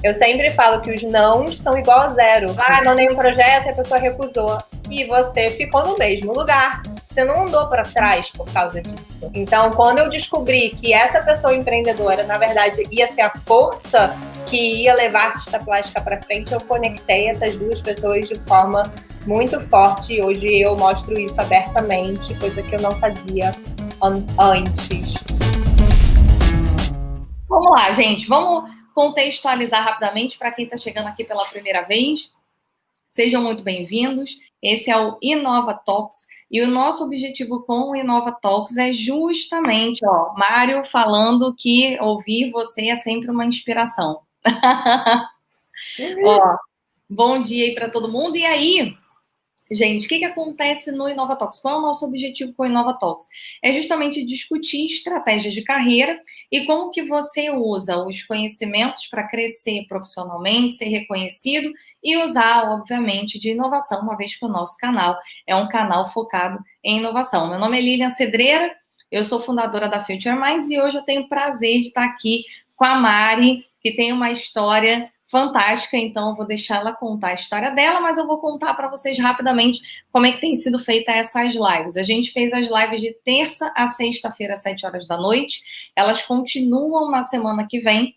Eu sempre falo que os nãos são igual a zero. Ah, mandei um projeto e a pessoa recusou. E você ficou no mesmo lugar. Você não andou para trás por causa disso. Então, quando eu descobri que essa pessoa empreendedora, na verdade, ia ser a força que ia levar a artista plástica para frente, eu conectei essas duas pessoas de forma muito forte. E hoje eu mostro isso abertamente, coisa que eu não fazia antes. Vamos lá, gente. Vamos contextualizar rapidamente para quem está chegando aqui pela primeira vez. Sejam muito bem-vindos. Esse é o Inova Talks e o nosso objetivo com o Inova Talks é justamente, Mário falando que ouvir você é sempre uma inspiração. Bom dia aí para todo mundo. E aí, gente, o que acontece no Inova Talks? Qual é o nosso objetivo com o Inova Talks? É justamente discutir estratégias de carreira e como que você usa os conhecimentos para crescer profissionalmente, ser reconhecido e usar, obviamente, de inovação, uma vez que o nosso canal é um canal focado em inovação. Meu nome é Lilian Cedreira, eu sou fundadora da Future Minds e hoje eu tenho o prazer de estar aqui com a Mari, que tem uma história fantástica, então eu vou deixar ela contar a história dela, mas eu vou contar para vocês rapidamente como é que tem sido feita essas lives. A gente fez as lives de terça a sexta-feira, às 7 horas da noite, elas continuam na semana que vem,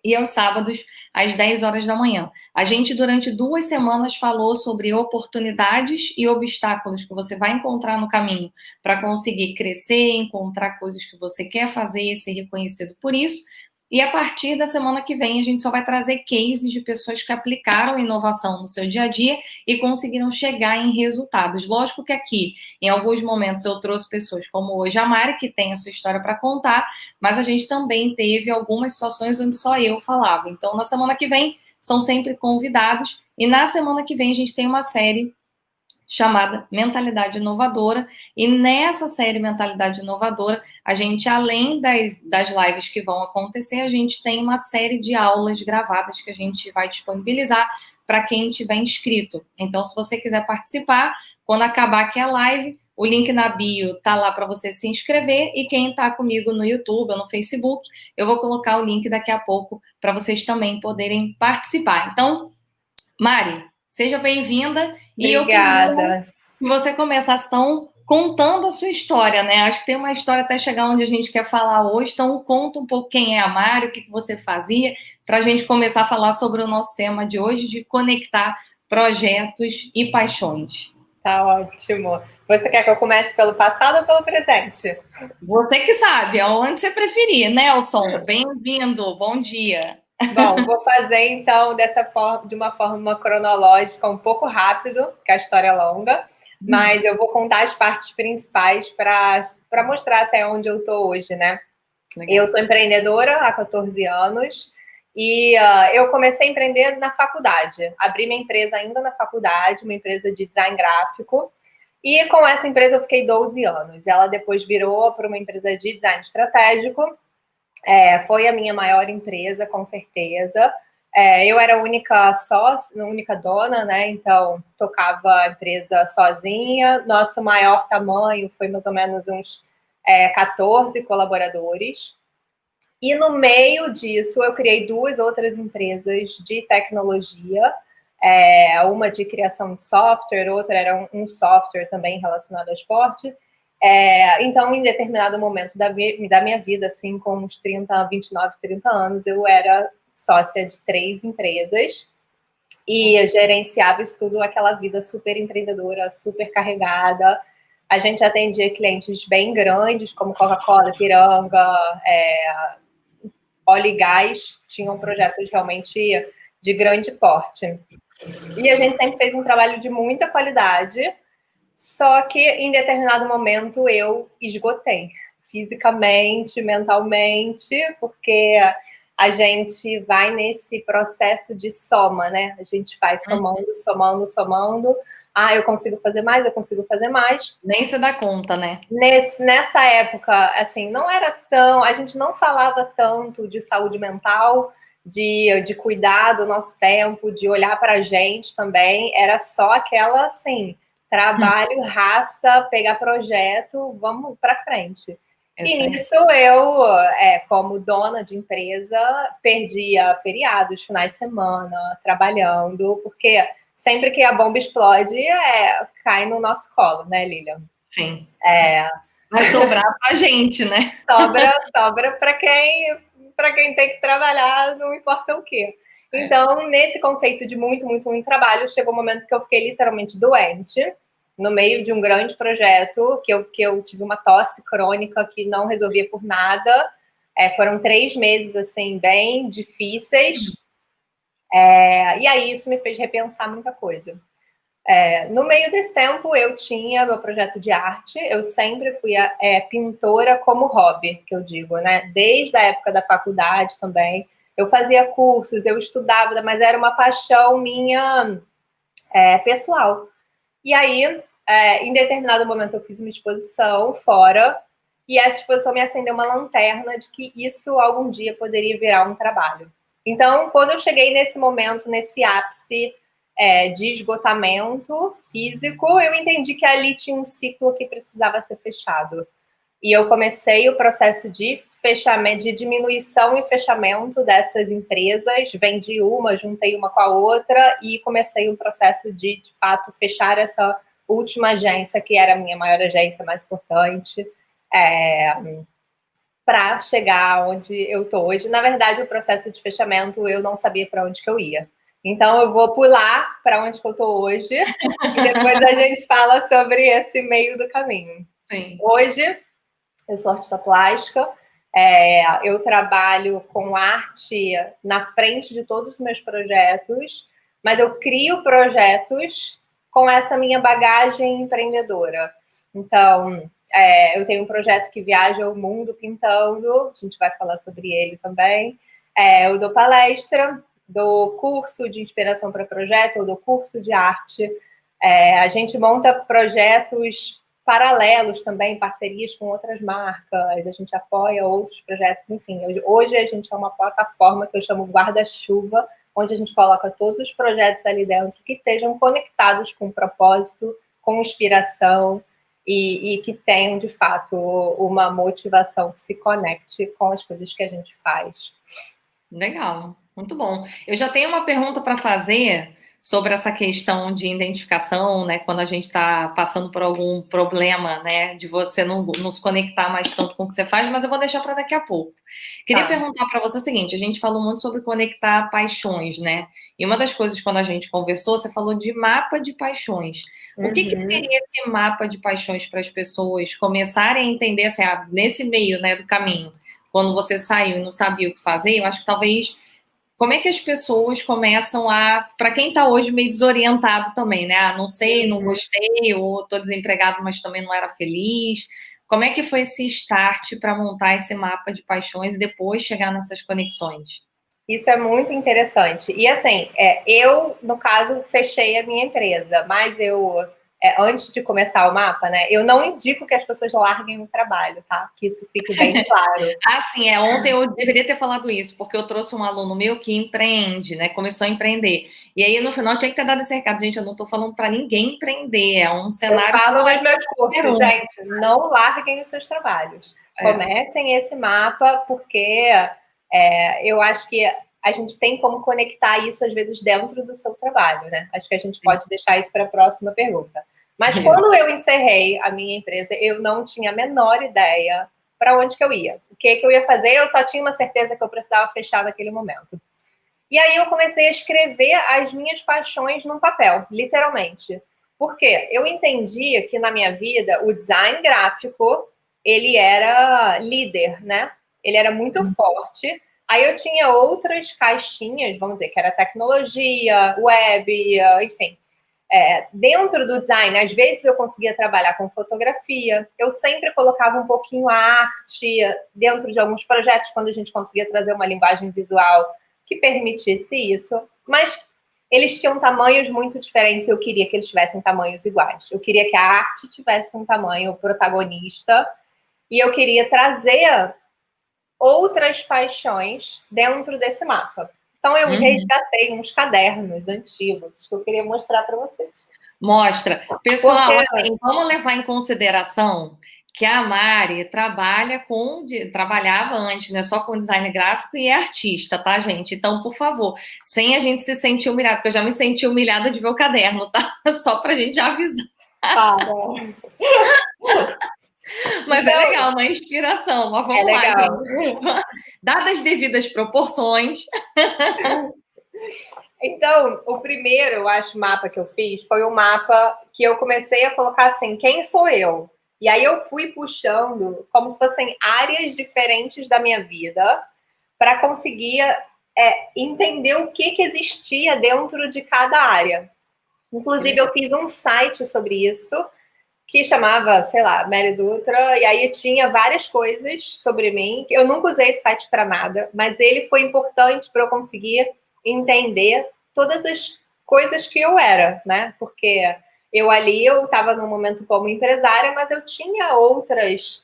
e aos sábados, às 10 horas da manhã. A gente, durante 2 semanas, falou sobre oportunidades e obstáculos que você vai encontrar no caminho para conseguir crescer, encontrar coisas que você quer fazer, ser reconhecido por isso. E a partir da semana que vem, a gente só vai trazer cases de pessoas que aplicaram inovação no seu dia a dia e conseguiram chegar em resultados. Lógico que aqui, em alguns momentos, eu trouxe pessoas como hoje a Mari, que tem a sua história para contar, mas a gente também teve algumas situações onde só eu falava. Então, na semana que vem, são sempre convidados. E na semana que vem, a gente tem uma série chamada Mentalidade Inovadora. E nessa série Mentalidade Inovadora, a gente, além das lives que vão acontecer, a gente tem uma série de aulas gravadas que a gente vai disponibilizar para quem tiver inscrito. Então, se você quiser participar, quando acabar aqui a live, o link na bio tá lá para você se inscrever e quem está comigo no YouTube ou no Facebook, eu vou colocar o link daqui a pouco para vocês também poderem participar. Então, Mari, seja bem-vinda. E eu queria que você começasse, então, contando a sua história, né? Acho que tem uma história até chegar onde a gente quer falar hoje. Então, conta um pouco quem é a Mari, o que você fazia, para a gente começar a falar sobre o nosso tema de hoje, de conectar projetos e paixões. Tá ótimo. Você quer que eu comece pelo passado ou pelo presente? Você que sabe, aonde você preferir. Nelson, bem-vindo, bom dia. Bom, vou fazer então de uma forma cronológica, um pouco rápido, porque a história é longa, mas eu vou contar as partes principais para mostrar até onde eu estou hoje, né? Legal. Eu sou empreendedora há 14 anos e eu comecei a empreender na faculdade. Abri minha empresa ainda na faculdade, uma empresa de design gráfico. E com essa empresa eu fiquei 12 anos. Ela depois virou para uma empresa de design estratégico. Foi a minha maior empresa, com certeza. Eu era a única sócia, a única dona, né? Então, tocava a empresa sozinha. Nosso maior tamanho foi mais ou menos uns 14 colaboradores. E no meio disso, eu criei 2 outras empresas de tecnologia. Uma de criação de software, outra era um software também relacionado ao esporte. Então, em determinado momento da minha vida, assim, com uns 29, 30 anos, eu era sócia de 3 empresas e eu gerenciava isso tudo, aquela vida super empreendedora, super carregada. A gente atendia clientes bem grandes, como Coca-Cola, Ipiranga, óleo e gás, tinham projetos realmente de grande porte. E a gente sempre fez um trabalho de muita qualidade, só que em determinado momento eu esgotei, fisicamente, mentalmente, porque a gente vai nesse processo de soma, né? A gente vai somando. Ah, eu consigo fazer mais, eu consigo fazer mais. Nem se dá conta, né? Nessa época, assim, não era tão... A gente não falava tanto de saúde mental, de cuidar do nosso tempo, de olhar para a gente também. Era só aquela, assim... Trabalho, raça, pegar projeto, vamos para frente. E nisso eu, como dona de empresa, perdia feriados, finais de semana, trabalhando, porque sempre que a bomba explode, cai no nosso colo, né, Lilian? Sim. Vai sobrar pra gente, né? Sobra para quem tem que trabalhar, não importa o quê. Então, nesse conceito de muito, muito, muito trabalho, chegou um momento que eu fiquei literalmente doente, no meio de um grande projeto, que eu tive uma tosse crônica que não resolvia por nada. Foram 3 meses, assim, bem difíceis. E aí isso me fez repensar muita coisa. No meio desse tempo, eu tinha meu projeto de arte. Eu sempre fui pintora como hobby, que eu digo, né? Desde a época da faculdade também. Eu fazia cursos, eu estudava, mas era uma paixão minha pessoal. E aí, em determinado momento, eu fiz uma exposição fora, e essa exposição me acendeu uma lanterna de que isso algum dia poderia virar um trabalho. Então, quando eu cheguei nesse momento, nesse ápice de esgotamento físico, eu entendi que ali tinha um ciclo que precisava ser fechado. E eu comecei o processo de fechamento, de diminuição e fechamento dessas empresas. Vendi uma, juntei uma com a outra e comecei um processo de fato, fechar essa última agência, que era a minha maior agência, mais importante, para chegar onde eu estou hoje. Na verdade, o processo de fechamento, eu não sabia para onde que eu ia. Então, eu vou pular para onde que eu estou hoje e depois a gente fala sobre esse meio do caminho. Sim. Hoje, eu sou artista plástica, eu trabalho com arte na frente de todos os meus projetos, mas eu crio projetos com essa minha bagagem empreendedora. Então, eu tenho um projeto que viaja o mundo pintando, a gente vai falar sobre ele também. Eu dou palestra, dou curso de inspiração para projeto, eu dou curso de arte. A gente monta projetos paralelos também, parcerias com outras marcas, a gente apoia outros projetos, enfim. Hoje a gente é uma plataforma que eu chamo Guarda-Chuva, onde a gente coloca todos os projetos ali dentro que estejam conectados com propósito, com inspiração e que tenham, de fato, uma motivação que se conecte com as coisas que a gente faz. Legal, muito bom. Eu já tenho uma pergunta para fazer sobre essa questão de identificação, né? Quando a gente está passando por algum problema, né? De você não se conectar mais tanto com o que você faz, mas eu vou deixar para daqui a pouco. Queria perguntar para você o seguinte: a gente falou muito sobre conectar paixões, né? E uma das coisas, quando a gente conversou, você falou de mapa de paixões. O que seria esse mapa de paixões para as pessoas começarem a entender, assim, nesse meio, né, do caminho? Quando você saiu e não sabia o que fazer, eu acho que talvez... Como é que as pessoas começam para quem está hoje meio desorientado também, né? Não sei, não gostei, ou estou desempregado, mas também não era feliz. Como é que foi esse start para montar esse mapa de paixões e depois chegar nessas conexões? Isso é muito interessante. E assim, eu, no caso, fechei a minha empresa, mas antes de começar o mapa, né, eu não indico que as pessoas larguem o trabalho, tá? Que isso fique bem claro. Sim, ontem eu deveria ter falado isso, porque eu trouxe um aluno meu que empreende, né? Começou a empreender. E aí, no final, tinha que ter dado esse recado. Gente, eu não tô falando para ninguém empreender, é um cenário... Eu falo nos meus cursos, gente, não larguem os seus trabalhos. Comecem esse mapa, porque eu acho que a gente tem como conectar isso, às vezes, dentro do seu trabalho, né? Acho que a gente pode deixar isso para a próxima pergunta. Mas quando eu encerrei a minha empresa, eu não tinha a menor ideia para onde que eu ia. O que eu ia fazer, eu só tinha uma certeza que eu precisava fechar naquele momento. E aí eu comecei a escrever as minhas paixões num papel, literalmente. Por quê? Eu entendi que na minha vida o design gráfico, ele era líder, né? Ele era muito forte. Aí eu tinha outras caixinhas, vamos dizer, que era tecnologia, web, enfim. Dentro do design, às vezes eu conseguia trabalhar com fotografia. Eu sempre colocava um pouquinho a arte dentro de alguns projetos, quando a gente conseguia trazer uma linguagem visual que permitisse isso. Mas eles tinham tamanhos muito diferentes. Eu queria que eles tivessem tamanhos iguais. Eu queria que a arte tivesse um tamanho protagonista. E eu queria trazer outras paixões dentro desse mapa. Então, eu resgatei uns cadernos antigos que eu queria mostrar para vocês. Mostra. Pessoal, assim, vamos levar em consideração que a Mari trabalhava antes, né, só com design gráfico e é artista, tá, gente? Então, por favor, sem a gente se sentir humilhada, porque eu já me senti humilhada de ver o caderno, tá? Só pra gente avisar. Para. Mas Então, é legal, uma inspiração. Mas é vamos lá, legal. gente. Dadas as devidas proporções. Então, o primeiro, eu acho, mapa que eu fiz foi um mapa que eu comecei a colocar assim, quem sou eu? E aí eu fui puxando como se fossem áreas diferentes da minha vida para conseguir entender o que existia dentro de cada área. Inclusive, eu fiz um site sobre isso que chamava, sei lá, Mary Dutra, e aí tinha várias coisas sobre mim. Eu nunca usei esse site para nada, mas ele foi importante para eu conseguir entender todas as coisas que eu era, né? Porque eu estava num momento como empresária, mas eu tinha outras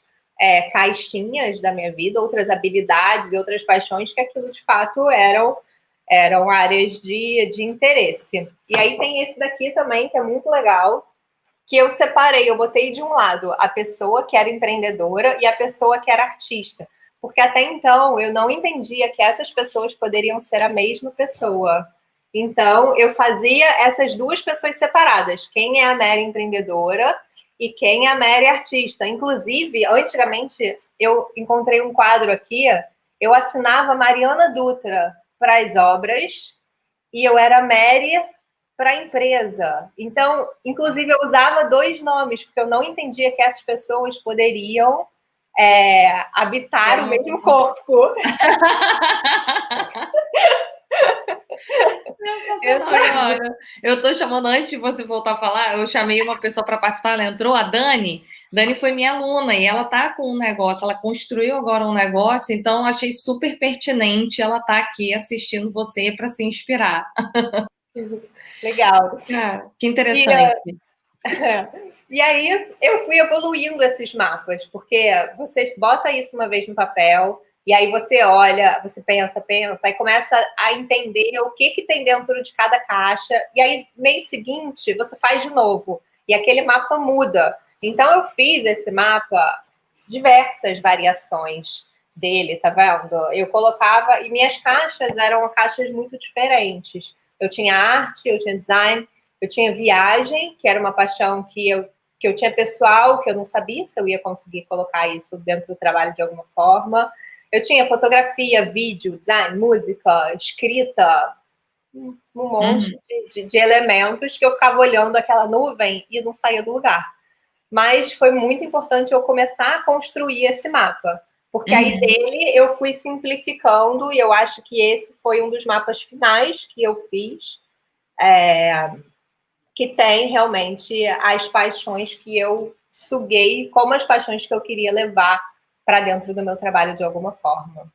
caixinhas da minha vida, outras habilidades e outras paixões que aquilo de fato eram áreas de interesse. E aí tem esse daqui também, que é muito legal, que eu separei, eu botei de um lado a pessoa que era empreendedora e a pessoa que era artista. Porque até então eu não entendia que essas pessoas poderiam ser a mesma pessoa. Então eu fazia essas duas pessoas separadas. Quem é a Mary empreendedora e quem é a Mary artista. Inclusive, antigamente eu encontrei um quadro aqui, eu assinava Mariana Dutra para as obras e eu era Mary para a empresa. Então, inclusive, eu usava dois nomes, porque eu não entendia que essas pessoas poderiam habitar o mesmo corpo. Sensacional. Eu tô chamando, antes de você voltar a falar, eu chamei uma pessoa para participar, ela entrou, a Dani. Dani foi minha aluna e ela tá com um negócio, ela construiu agora um negócio, então achei super pertinente ela tá aqui assistindo você para se inspirar. Legal. Que interessante. E aí eu fui evoluindo esses mapas, porque você bota isso uma vez no papel, e aí você olha, você pensa, aí começa a entender o que tem dentro de cada caixa, e aí mês seguinte você faz de novo, e aquele mapa muda. Então eu fiz esse mapa, diversas variações dele, tá vendo? Eu colocava, e minhas caixas eram caixas muito diferentes. Eu tinha arte, eu tinha design, eu tinha viagem, que era uma paixão que eu tinha pessoal, que eu não sabia se eu ia conseguir colocar isso dentro do trabalho de alguma forma. Eu tinha fotografia, vídeo, design, música, escrita, um monte de elementos que eu ficava olhando aquela nuvem e não saía do lugar. Mas foi muito importante eu começar a construir esse mapa, porque aí dele eu fui simplificando e eu acho que esse foi um dos mapas finais que eu fiz, que tem realmente as paixões que eu suguei, como as paixões que eu queria levar para dentro do meu trabalho de alguma forma.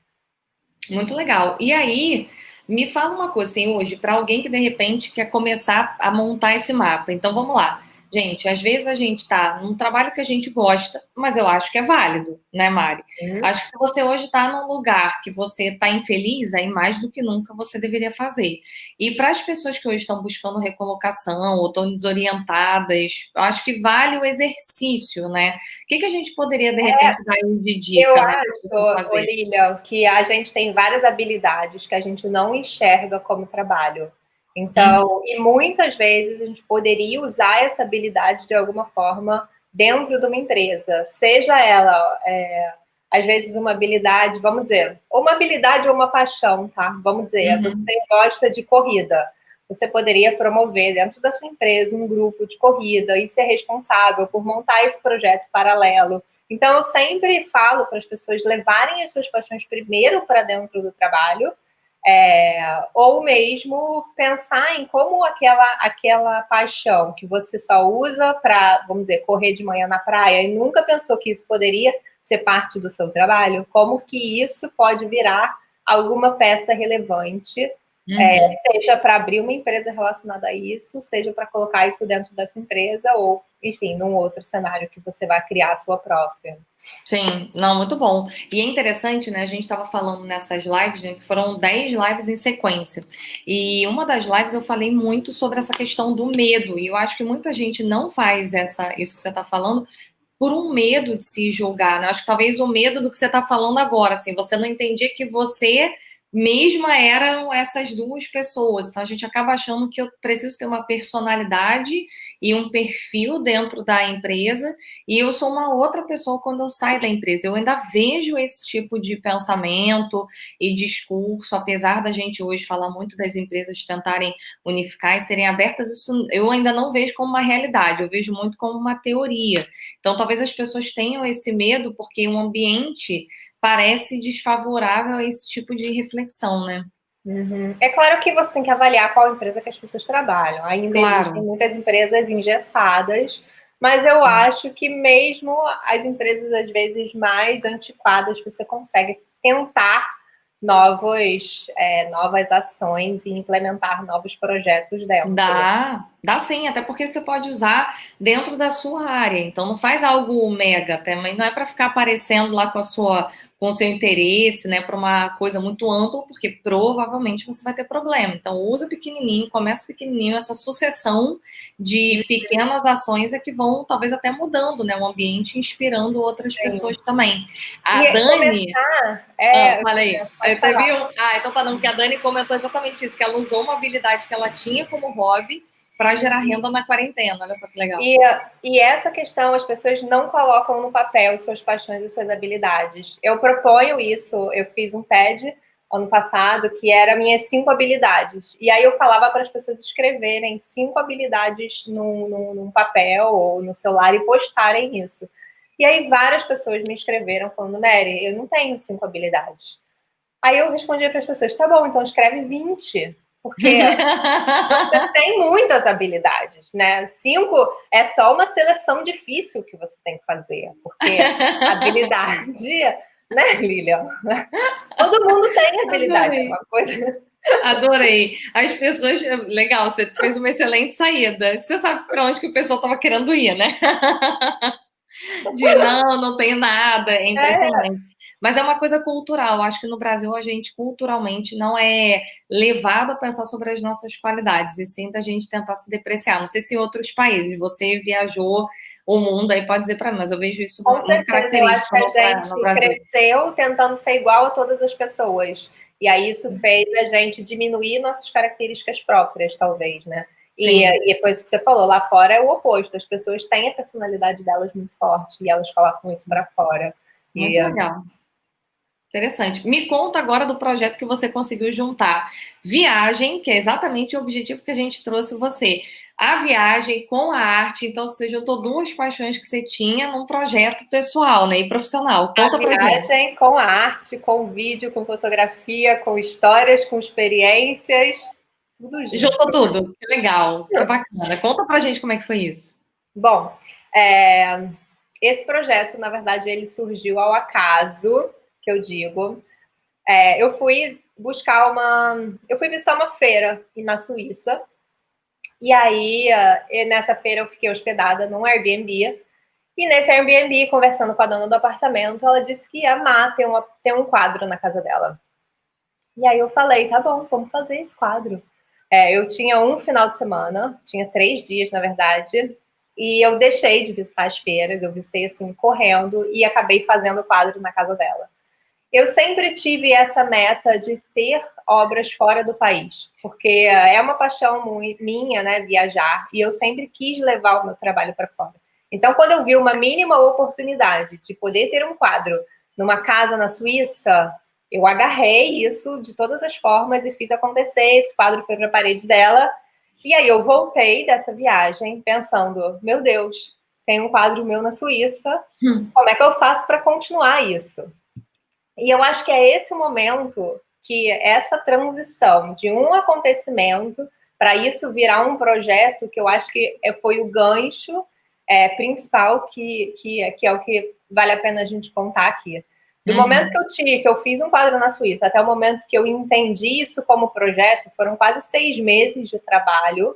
Muito legal. E aí, me fala uma coisa, assim, hoje, para alguém que de repente quer começar a montar esse mapa. Então, vamos lá. Gente, às vezes a gente está num trabalho que a gente gosta, mas eu acho que é válido, né, Mari? Acho que se você hoje está num lugar que você está infeliz, aí mais do que nunca você deveria fazer. E para as pessoas que hoje estão buscando recolocação ou estão desorientadas, eu acho que vale o exercício, né? O que a gente poderia, de repente, dar de dica, Eu né? acho, Olívia, que a gente tem várias habilidades que a gente não enxerga como trabalho. Então, e muitas vezes a gente poderia usar essa habilidade de alguma forma dentro de uma empresa, seja ela, às vezes, uma habilidade, vamos dizer, ou uma habilidade ou uma paixão, tá? Vamos dizer, você gosta de corrida. Você poderia promover dentro da sua empresa um grupo de corrida e ser responsável por montar esse projeto paralelo. Então, eu sempre falo para as pessoas levarem as suas paixões primeiro para dentro do trabalho, ou mesmo pensar em como aquela paixão que você só usa para, vamos dizer, correr de manhã na praia e nunca pensou que isso poderia ser parte do seu trabalho, como que isso pode virar alguma peça relevante, seja para abrir uma empresa relacionada a isso, seja para colocar isso dentro dessa empresa ou, enfim, num outro cenário que você vai criar a sua própria. Sim, não, muito bom. E é interessante, né? A gente estava falando nessas lives, né, que foram 10 lives em sequência. E uma das lives eu falei muito sobre essa questão do medo. E eu acho que muita gente não faz isso que você está falando por um medo de se julgar, né? Acho que talvez o medo do que você está falando agora, assim, você não entendia que você mesma eram essas duas pessoas. Então a gente acaba achando que eu preciso ter uma personalidade e um perfil dentro da empresa, e eu sou uma outra pessoa quando eu saio da empresa. Eu ainda vejo esse tipo de pensamento e discurso, apesar da gente hoje falar muito das empresas tentarem unificar e serem abertas, isso eu ainda não vejo como uma realidade, eu vejo muito como uma teoria. Então talvez as pessoas tenham esse medo porque o ambiente parece desfavorável a esse tipo de reflexão, né? Uhum. É claro que você tem que avaliar qual empresa que as pessoas trabalham. Ainda existem Claro. muitas empresas engessadas, mas eu acho que mesmo as empresas, às vezes, mais antiquadas, você consegue tentar novas ações e implementar novos projetos dentro. Dá sim, até porque você pode usar dentro da sua área. Então não faz algo mega, também não é para ficar aparecendo lá com o seu interesse, né, para uma coisa muito ampla, porque provavelmente você vai ter problema. Então usa pequenininho, começa pequenininho, essa sucessão de pequenas ações é que vão talvez até mudando, né, o ambiente, inspirando outras pessoas também. A E Dani, começar falei. pode Teve falar. então tá, não, que a Dani comentou exatamente isso, que ela usou uma habilidade que ela tinha como hobby para gerar renda na quarentena. Olha só que legal. E essa questão, as pessoas não colocam no papel suas paixões e suas habilidades. Eu proponho isso, eu fiz um TED ano passado, que era minhas 5 habilidades. E aí eu falava para as pessoas escreverem 5 habilidades num papel ou no celular e postarem isso. E aí várias pessoas me escreveram falando, Mary, eu não tenho 5 habilidades. Aí eu respondi para as pessoas, tá bom, então escreve 20. Porque você tem muitas habilidades, né? 5 é só uma seleção difícil que você tem que fazer, porque habilidade, né, Lilian? Todo mundo tem habilidade, é Adorei. uma coisa. Adorei. As pessoas. Legal, você fez uma excelente saída. Você sabe para onde que o pessoal estava querendo ir, né? De não tenho nada. É impressionante. Mas é uma coisa cultural. Acho que no Brasil a gente culturalmente não é levado a pensar sobre as nossas qualidades, e sim da gente tentar se depreciar. Não sei se em outros países você viajou o mundo aí pode dizer para mim, mas eu vejo isso Com muito certeza, eu acho característico que a no gente Brasil. cresceu tentando ser igual a todas as pessoas. E aí isso fez a gente diminuir nossas características próprias, talvez, né? E foi isso que você falou, lá fora é o oposto. As pessoas têm a personalidade delas muito forte e elas colocam isso para fora. Muito legal. Interessante. Me conta agora do projeto que você conseguiu juntar. Viagem, que é exatamente o objetivo que a gente trouxe você. A viagem com a arte, então você juntou duas paixões que você tinha num projeto pessoal, né, e profissional. A Conta pra gente. viagem com arte, com vídeo, com fotografia, com histórias, com experiências, tudo junto. Juntou tudo. Que legal, que bacana. Conta pra gente como é que foi isso. Bom, esse projeto, na verdade, ele surgiu ao acaso, que eu digo. Eu fui visitar uma feira na Suíça. E aí, nessa feira, eu fiquei hospedada num Airbnb. E nesse Airbnb, conversando com a dona do apartamento, ela disse que ia amar ter um quadro na casa dela. E aí eu falei, tá bom, vamos fazer esse quadro. Eu tinha um final de semana, tinha 3 dias, na verdade, e eu deixei de visitar as feiras, eu visitei assim, correndo, e acabei fazendo o quadro na casa dela. Eu sempre tive essa meta de ter obras fora do país, porque é uma paixão minha, né, viajar, e eu sempre quis levar o meu trabalho para fora. Então, quando eu vi uma mínima oportunidade de poder ter um quadro numa casa na Suíça, eu agarrei isso de todas as formas e fiz acontecer. Esse quadro foi para a parede dela, e aí eu voltei dessa viagem pensando, meu Deus, tem um quadro meu na Suíça, como é que eu faço para continuar isso? E eu acho que é esse o momento que essa transição de um acontecimento para isso virar um projeto, que eu acho que foi o gancho principal, que é o que vale a pena a gente contar aqui. Do momento que eu fiz um quadro na Suíça até o momento que eu entendi isso como projeto, foram quase 6 meses de trabalho.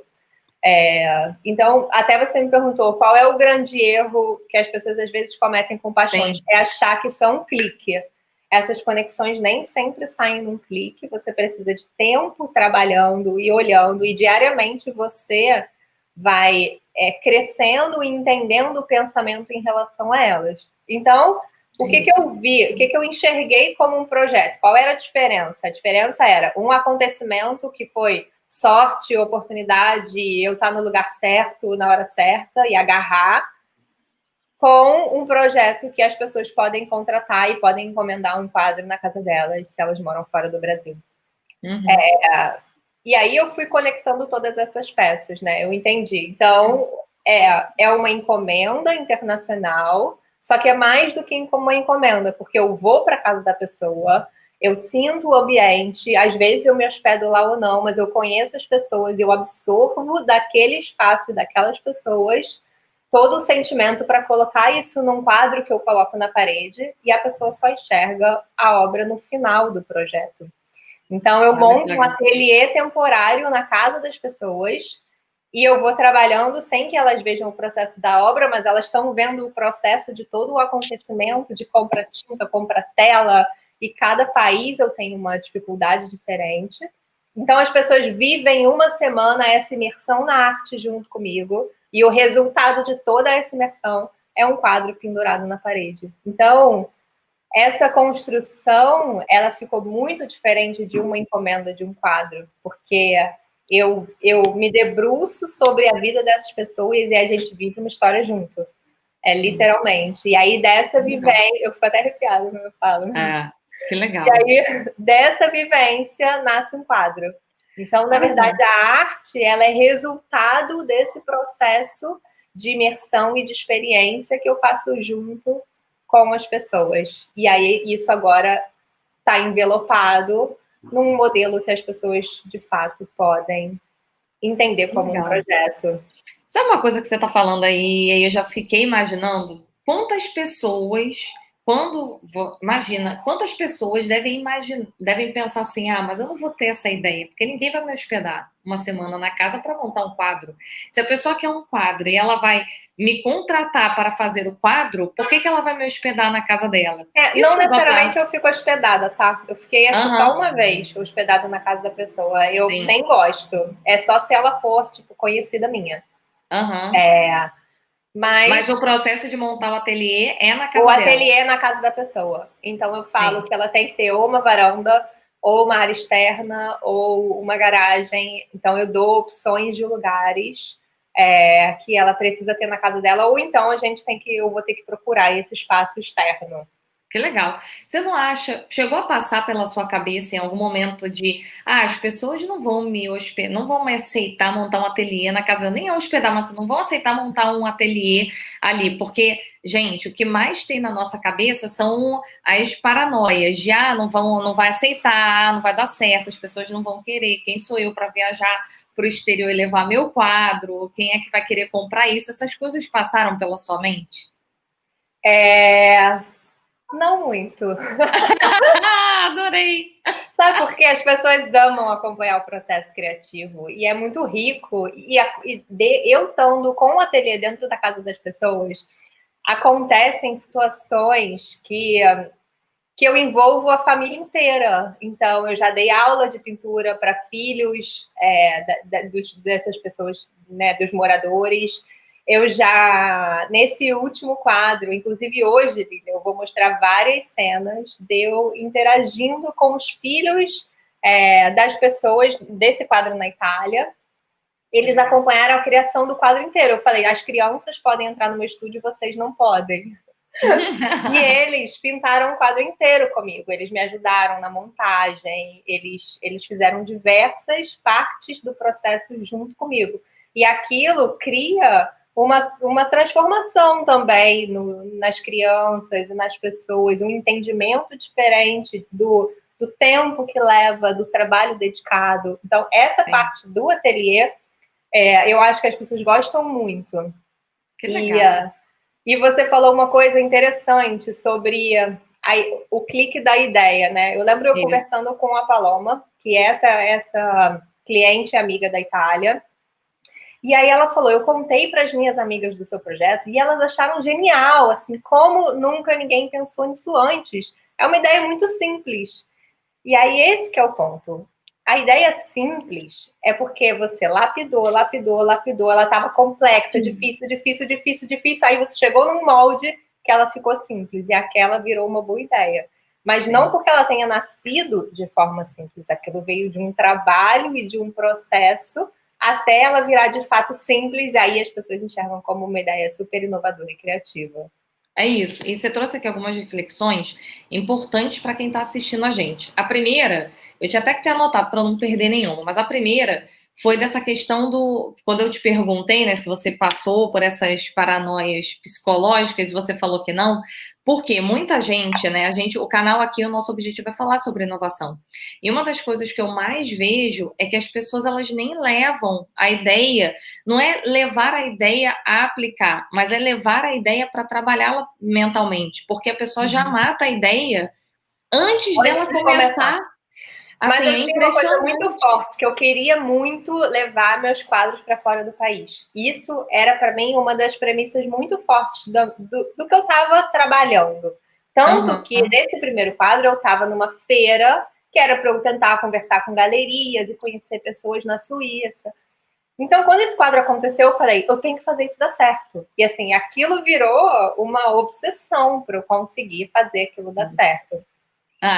Então, até você me perguntou qual é o grande erro que as pessoas às vezes cometem com paixões. Sim. É achar que isso é um clique. Essas conexões nem sempre saem num clique, você precisa de tempo trabalhando e olhando, e diariamente você vai crescendo e entendendo o pensamento em relação a elas. Então, o que eu vi, o que eu enxerguei como um projeto? Qual era a diferença? A diferença era um acontecimento que foi sorte, oportunidade, eu estar no lugar certo, na hora certa e agarrar, com um projeto que as pessoas podem contratar e podem encomendar um quadro na casa delas, se elas moram fora do Brasil. Uhum. E aí eu fui conectando todas essas peças, né? Eu entendi. Então, é uma encomenda internacional, só que é mais do que uma encomenda, porque eu vou para casa da pessoa, eu sinto o ambiente, às vezes eu me hospedo lá ou não, mas eu conheço as pessoas, eu absorvo daquele espaço, daquelas pessoas, todo o sentimento para colocar isso num quadro que eu coloco na parede e a pessoa só enxerga a obra no final do projeto. Então, eu monto um ateliê temporário na casa das pessoas e eu vou trabalhando sem que elas vejam o processo da obra, mas elas estão vendo o processo de todo o acontecimento, de compra tinta, compra tela, e cada país eu tenho uma dificuldade diferente. Então, as pessoas vivem uma semana essa imersão na arte junto comigo, e o resultado de toda essa imersão é um quadro pendurado na parede. Então, essa construção, ela ficou muito diferente de uma encomenda de um quadro, porque eu me debruço sobre a vida dessas pessoas e a gente vive uma história junto, literalmente. E aí, dessa vivência, eu fico até arrepiada quando eu falo. Que legal. E aí, dessa vivência, nasce um quadro. Então, na verdade, a arte, ela é resultado desse processo de imersão e de experiência que eu faço junto com as pessoas. E aí, isso agora está envelopado num modelo que as pessoas, de fato, podem entender como um projeto. Sabe uma coisa que você está falando aí eu já fiquei imaginando? Quantas pessoas, imagina, quantas pessoas devem pensar assim, mas eu não vou ter essa ideia, porque ninguém vai me hospedar uma semana na casa para montar um quadro. Se a pessoa quer um quadro e ela vai me contratar para fazer o quadro, por que ela vai me hospedar na casa dela? Não necessariamente eu fico hospedada, tá? Eu fiquei, acho que só uma vez hospedada na casa da pessoa. Eu nem gosto. É só se ela for, tipo, conhecida minha. Mas o processo de montar o ateliê é na casa dela. O ateliê é na casa da pessoa. Então eu falo que ela tem que ter ou uma varanda, ou uma área externa, ou uma garagem. Então eu dou opções de lugares que ela precisa ter na casa dela, ou então eu vou ter que procurar esse espaço externo. Que legal. Você não acha, chegou a passar pela sua cabeça em algum momento de, as pessoas não vão me hospedar, não vão me aceitar montar um ateliê na casa, nem hospedar, mas não vão aceitar montar um ateliê ali, porque, gente, o que mais tem na nossa cabeça são as paranoias de, não vai aceitar, não vai dar certo, as pessoas não vão querer, quem sou eu para viajar para o exterior e levar meu quadro, quem é que vai querer comprar isso? Essas coisas passaram pela sua mente? Não muito. Adorei! Sabe por quê? As pessoas amam acompanhar o processo criativo e é muito rico. Eu estando com o ateliê dentro da casa das pessoas, acontecem situações que eu envolvo a família inteira. Então, eu já dei aula de pintura para filhos dessas pessoas, né, dos moradores. Eu já, nesse último quadro, inclusive hoje, eu vou mostrar várias cenas de eu interagindo com os filhos das pessoas desse quadro na Itália. Eles acompanharam a criação do quadro inteiro. Eu falei, as crianças podem entrar no meu estúdio, vocês não podem. E eles pintaram o quadro inteiro comigo. Eles me ajudaram na montagem. Eles fizeram diversas partes do processo junto comigo. E aquilo cria uma transformação também nas crianças e nas pessoas, um entendimento diferente do tempo que leva, do trabalho dedicado. Então, essa parte do ateliê, eu acho que as pessoas gostam muito. Que legal. E você falou uma coisa interessante sobre o clique da ideia, né? Eu lembro eu conversando com a Paloma, que é essa cliente amiga da Itália, e aí ela falou, eu contei para as minhas amigas do seu projeto e elas acharam genial, assim, como nunca ninguém pensou nisso antes. É uma ideia muito simples. E aí esse que é o ponto. A ideia simples é porque você lapidou, ela estava complexa, difícil, aí você chegou num molde que ela ficou simples, e aquela virou uma boa ideia. Mas não porque ela tenha nascido de forma simples, aquilo veio de um trabalho e de um processo até ela virar de fato simples, e aí as pessoas enxergam como uma ideia super inovadora e criativa. É isso. E você trouxe aqui algumas reflexões importantes para quem está assistindo a gente. A primeira, eu tinha até que ter anotado para não perder nenhuma, mas a primeira foi dessa questão do. Quando eu te perguntei, né, se você passou por essas paranoias psicológicas e você falou que não, porque muita gente, né, o canal aqui, o nosso objetivo é falar sobre inovação. E uma das coisas que eu mais vejo é que as pessoas, elas nem levam a ideia, não é levar a ideia a aplicar, mas é levar a ideia para trabalhá-la mentalmente, porque a pessoa já mata a ideia antes dela começar. Mas Assim, eu é tinha uma coisa impressionante. muito forte, que eu queria muito levar meus quadros para fora do país. Isso era, para mim, uma das premissas muito fortes do que eu estava trabalhando. Tanto que, nesse primeiro quadro, eu estava numa feira, que era para eu tentar conversar com galerias e conhecer pessoas na Suíça. Então, quando esse quadro aconteceu, eu falei, eu tenho que fazer isso dar certo. E, assim, aquilo virou uma obsessão para eu conseguir fazer aquilo dar certo.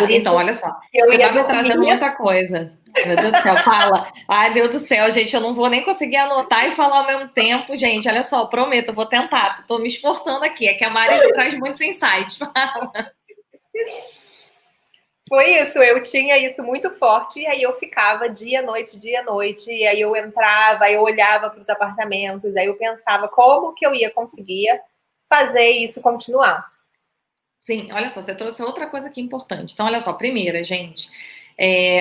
Por isso, então, olha só. Você tá me trazendo muita coisa. Meu Deus do céu, fala. Ai, Deus do céu, gente, eu não vou nem conseguir anotar e falar ao mesmo tempo. Gente, olha só, prometo, eu vou tentar. Tô me esforçando aqui. É que a Mari traz muitos insights. Foi isso, eu tinha isso muito forte, e aí eu ficava dia, noite, e aí eu entrava, aí eu olhava para os apartamentos, aí eu pensava como que eu ia conseguir fazer isso continuar. Sim, olha só, você trouxe outra coisa aqui importante. Então, olha só, primeira, gente,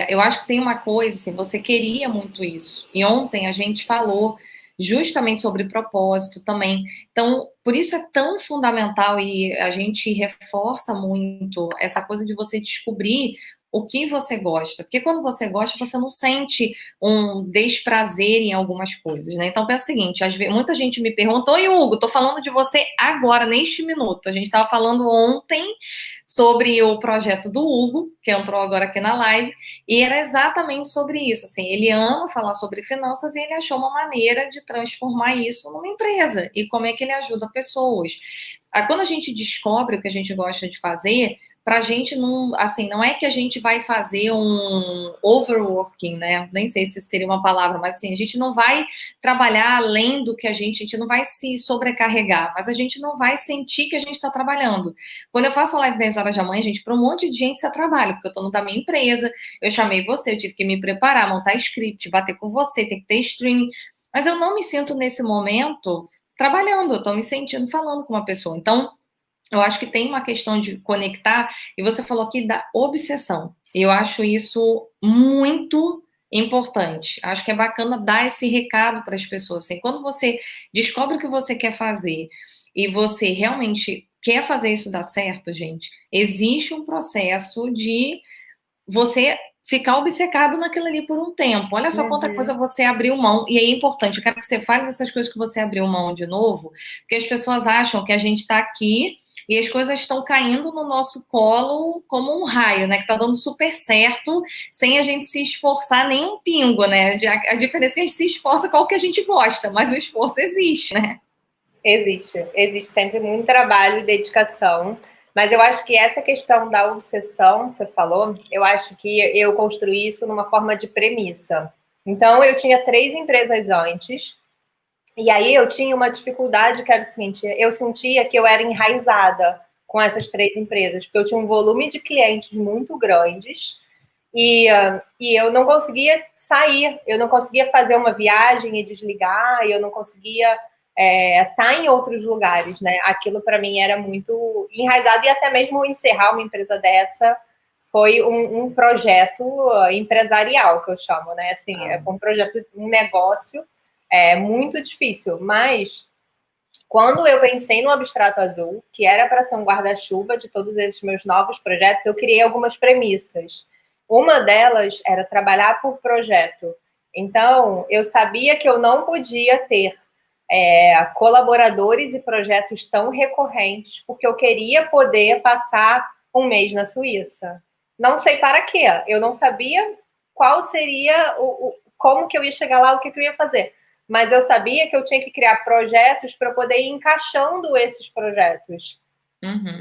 eu acho que tem uma coisa, assim, você queria muito isso. E ontem a gente falou justamente sobre propósito também. Então, por isso é tão fundamental e a gente reforça muito essa coisa de você descobrir o que você gosta. Porque quando você gosta, você não sente um desprazer em algumas coisas, né? Então, pensa o seguinte, às vezes, muita gente me pergunta, oi, Hugo, tô falando de você agora, neste minuto. A gente estava falando ontem sobre o projeto do Hugo, que entrou agora aqui na live, e era exatamente sobre isso, assim, ele ama falar sobre finanças e ele achou uma maneira de transformar isso numa empresa, e como é que ele ajuda pessoas. Quando a gente descobre o que a gente gosta de fazer, pra gente não, assim, não é que a gente vai fazer um overworking, né? Nem sei se seria uma palavra, mas assim, a gente não vai trabalhar além do que a gente não vai se sobrecarregar, mas a gente não vai sentir que a gente está trabalhando. Quando eu faço a live 10 horas da manhã, gente, para um monte de gente isso é trabalho, porque eu tô da minha empresa, eu chamei você, eu tive que me preparar, montar script, bater com você, tem que ter streaming, mas eu não me sinto nesse momento trabalhando, eu tô me sentindo falando com uma pessoa. Então, eu acho que tem uma questão de conectar, e você falou aqui da obsessão. Eu acho isso muito importante. Acho que é bacana dar esse recado para as pessoas. Assim, quando você descobre o que você quer fazer e você realmente quer fazer isso dar certo, gente, existe um processo de você ficar obcecado naquilo ali por um tempo. Olha só quanta coisa você abriu mão. E aí é importante, eu quero que você fale dessas coisas que você abriu mão de novo, porque as pessoas acham que a gente está aqui e as coisas estão caindo no nosso colo como um raio, né? Que tá dando super certo, sem a gente se esforçar nem um pingo, né? A diferença é que a gente se esforça com o que a gente gosta, mas o esforço existe, né? Existe sempre muito trabalho e dedicação, mas eu acho que essa questão da obsessão, você falou, eu acho que eu construí isso numa forma de premissa. Então, eu tinha 3 empresas antes, e aí eu tinha uma dificuldade que era o seguinte, eu sentia que eu era enraizada com essas 3 empresas, porque eu tinha um volume de clientes muito grandes, e eu não conseguia sair, eu não conseguia fazer uma viagem e desligar, e eu não conseguia estar em outros lugares, né? Aquilo para mim era muito enraizado, e até mesmo encerrar uma empresa dessa foi um projeto empresarial, que eu chamo, né? Assim, foi um projeto, um negócio muito difícil, mas quando eu pensei no Abstrato Azul, que era para ser um guarda-chuva de todos esses meus novos projetos, eu criei algumas premissas. Uma delas era trabalhar por projeto. Então, eu sabia que eu não podia ter colaboradores e projetos tão recorrentes, porque eu queria poder passar um mês na Suíça. Não sei para quê. Eu não sabia qual seria como que eu ia chegar lá, o que eu ia fazer. Mas eu sabia que eu tinha que criar projetos para poder ir encaixando esses projetos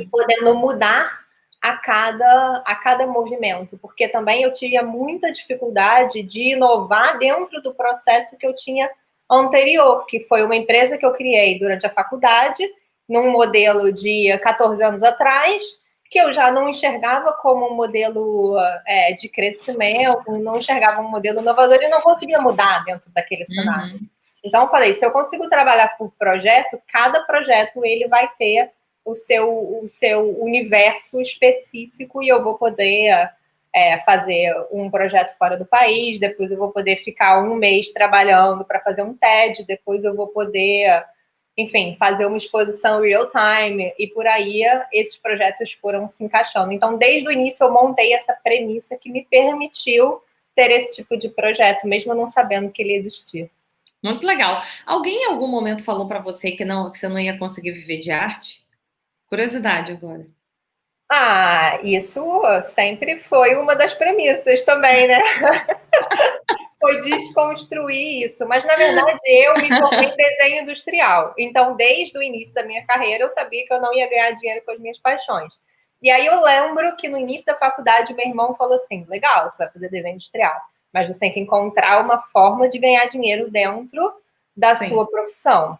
e podendo mudar a cada movimento, porque também eu tinha muita dificuldade de inovar dentro do processo que eu tinha anterior, que foi uma empresa que eu criei durante a faculdade, num modelo de 14 anos atrás, que eu já não enxergava como um modelo de crescimento, não enxergava um modelo inovador e não conseguia mudar dentro daquele cenário. Então, eu falei, se eu consigo trabalhar por projeto, cada projeto ele vai ter o seu universo específico e eu vou poder fazer um projeto fora do país, depois eu vou poder ficar um mês trabalhando para fazer um TED, depois eu vou poder, enfim, fazer uma exposição real time e por aí esses projetos foram se encaixando. Então, desde o início eu montei essa premissa que me permitiu ter esse tipo de projeto, mesmo não sabendo que ele existia. Muito legal. Alguém em algum momento falou para você que você não ia conseguir viver de arte? Curiosidade agora. Isso sempre foi uma das premissas também, né? Foi desconstruir isso. Mas, na verdade, eu me formei em desenho industrial. Então, desde o início da minha carreira, eu sabia que eu não ia ganhar dinheiro com as minhas paixões. E aí eu lembro que no início da faculdade, meu irmão falou assim, legal, você vai fazer desenho industrial, mas você tem que encontrar uma forma de ganhar dinheiro dentro da sua profissão.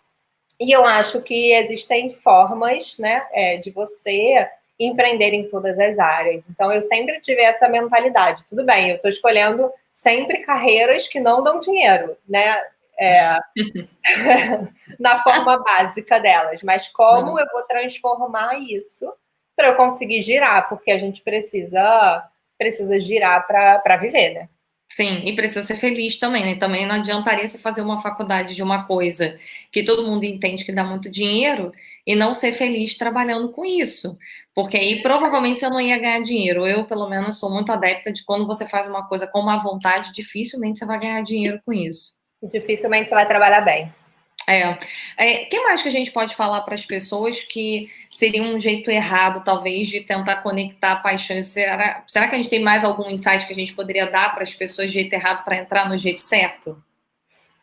E eu acho que existem formas, né, de você empreender em todas as áreas. Então, eu sempre tive essa mentalidade. Tudo bem, eu estou escolhendo sempre carreiras que não dão dinheiro, né? Na forma básica delas. Mas como eu vou transformar isso para eu conseguir girar? Porque a gente precisa girar para viver, né? Sim, e precisa ser feliz também, né? Também não adiantaria você fazer uma faculdade de uma coisa que todo mundo entende que dá muito dinheiro e não ser feliz trabalhando com isso. Porque aí provavelmente você não ia ganhar dinheiro. Eu, pelo menos, sou muito adepta de quando você faz uma coisa com má vontade, dificilmente você vai ganhar dinheiro com isso. Dificilmente você vai trabalhar bem. Que mais que a gente pode falar para as pessoas que seria um jeito errado, talvez, de tentar conectar paixões? Será que a gente tem mais algum insight que a gente poderia dar para as pessoas de jeito errado para entrar no jeito certo?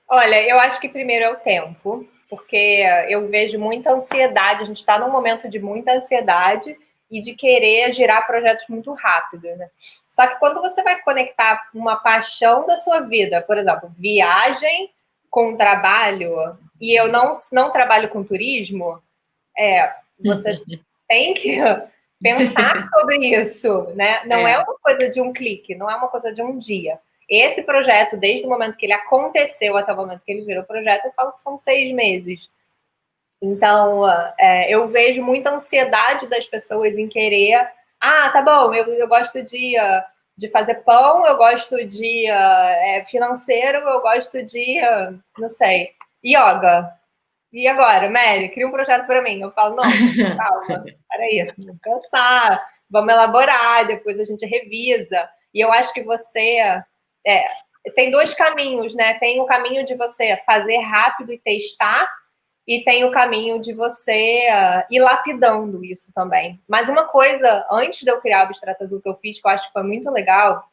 Olha, eu acho que primeiro é o tempo, porque eu vejo muita ansiedade, a gente está num momento de muita ansiedade e de querer girar projetos muito rápido, né? Só que quando você vai conectar uma paixão da sua vida, por exemplo, viagem com trabalho, e eu não trabalho com turismo, você tem que pensar sobre isso, né? Não é uma coisa de um clique, não é uma coisa de um dia. Esse projeto, desde o momento que ele aconteceu até o momento que ele virou projeto, eu falo que são 6 meses. Então, eu vejo muita ansiedade das pessoas em querer. Tá bom, eu gosto de fazer pão, eu gosto de financeiro, eu gosto de, não sei, yoga. E agora, Mary, cria um projeto para mim. Eu falo, não, calma, peraí, vamos pensar, vamos elaborar, depois a gente revisa. E eu acho que você tem 2 caminhos, né? Tem o caminho de você fazer rápido e testar, e tem o caminho de você ir lapidando isso também. Mas uma coisa, antes de eu criar o Abstrato Azul que eu fiz, que eu acho que foi muito legal,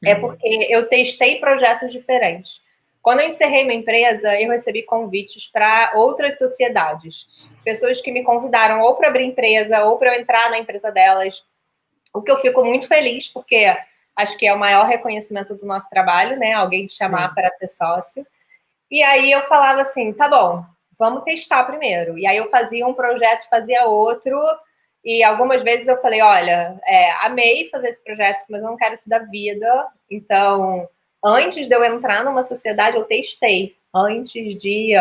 é porque eu testei projetos diferentes. Quando eu encerrei minha empresa, eu recebi convites para outras sociedades. Pessoas que me convidaram ou para abrir empresa, ou para eu entrar na empresa delas. O que eu fico muito feliz, porque acho que é o maior reconhecimento do nosso trabalho, né? Alguém te chamar para ser sócio. E aí eu falava assim, tá bom, vamos testar primeiro. E aí eu fazia um projeto, fazia outro, e algumas vezes eu falei, olha, amei fazer esse projeto, mas eu não quero isso da vida. Então, antes de eu entrar numa sociedade, eu testei. Antes de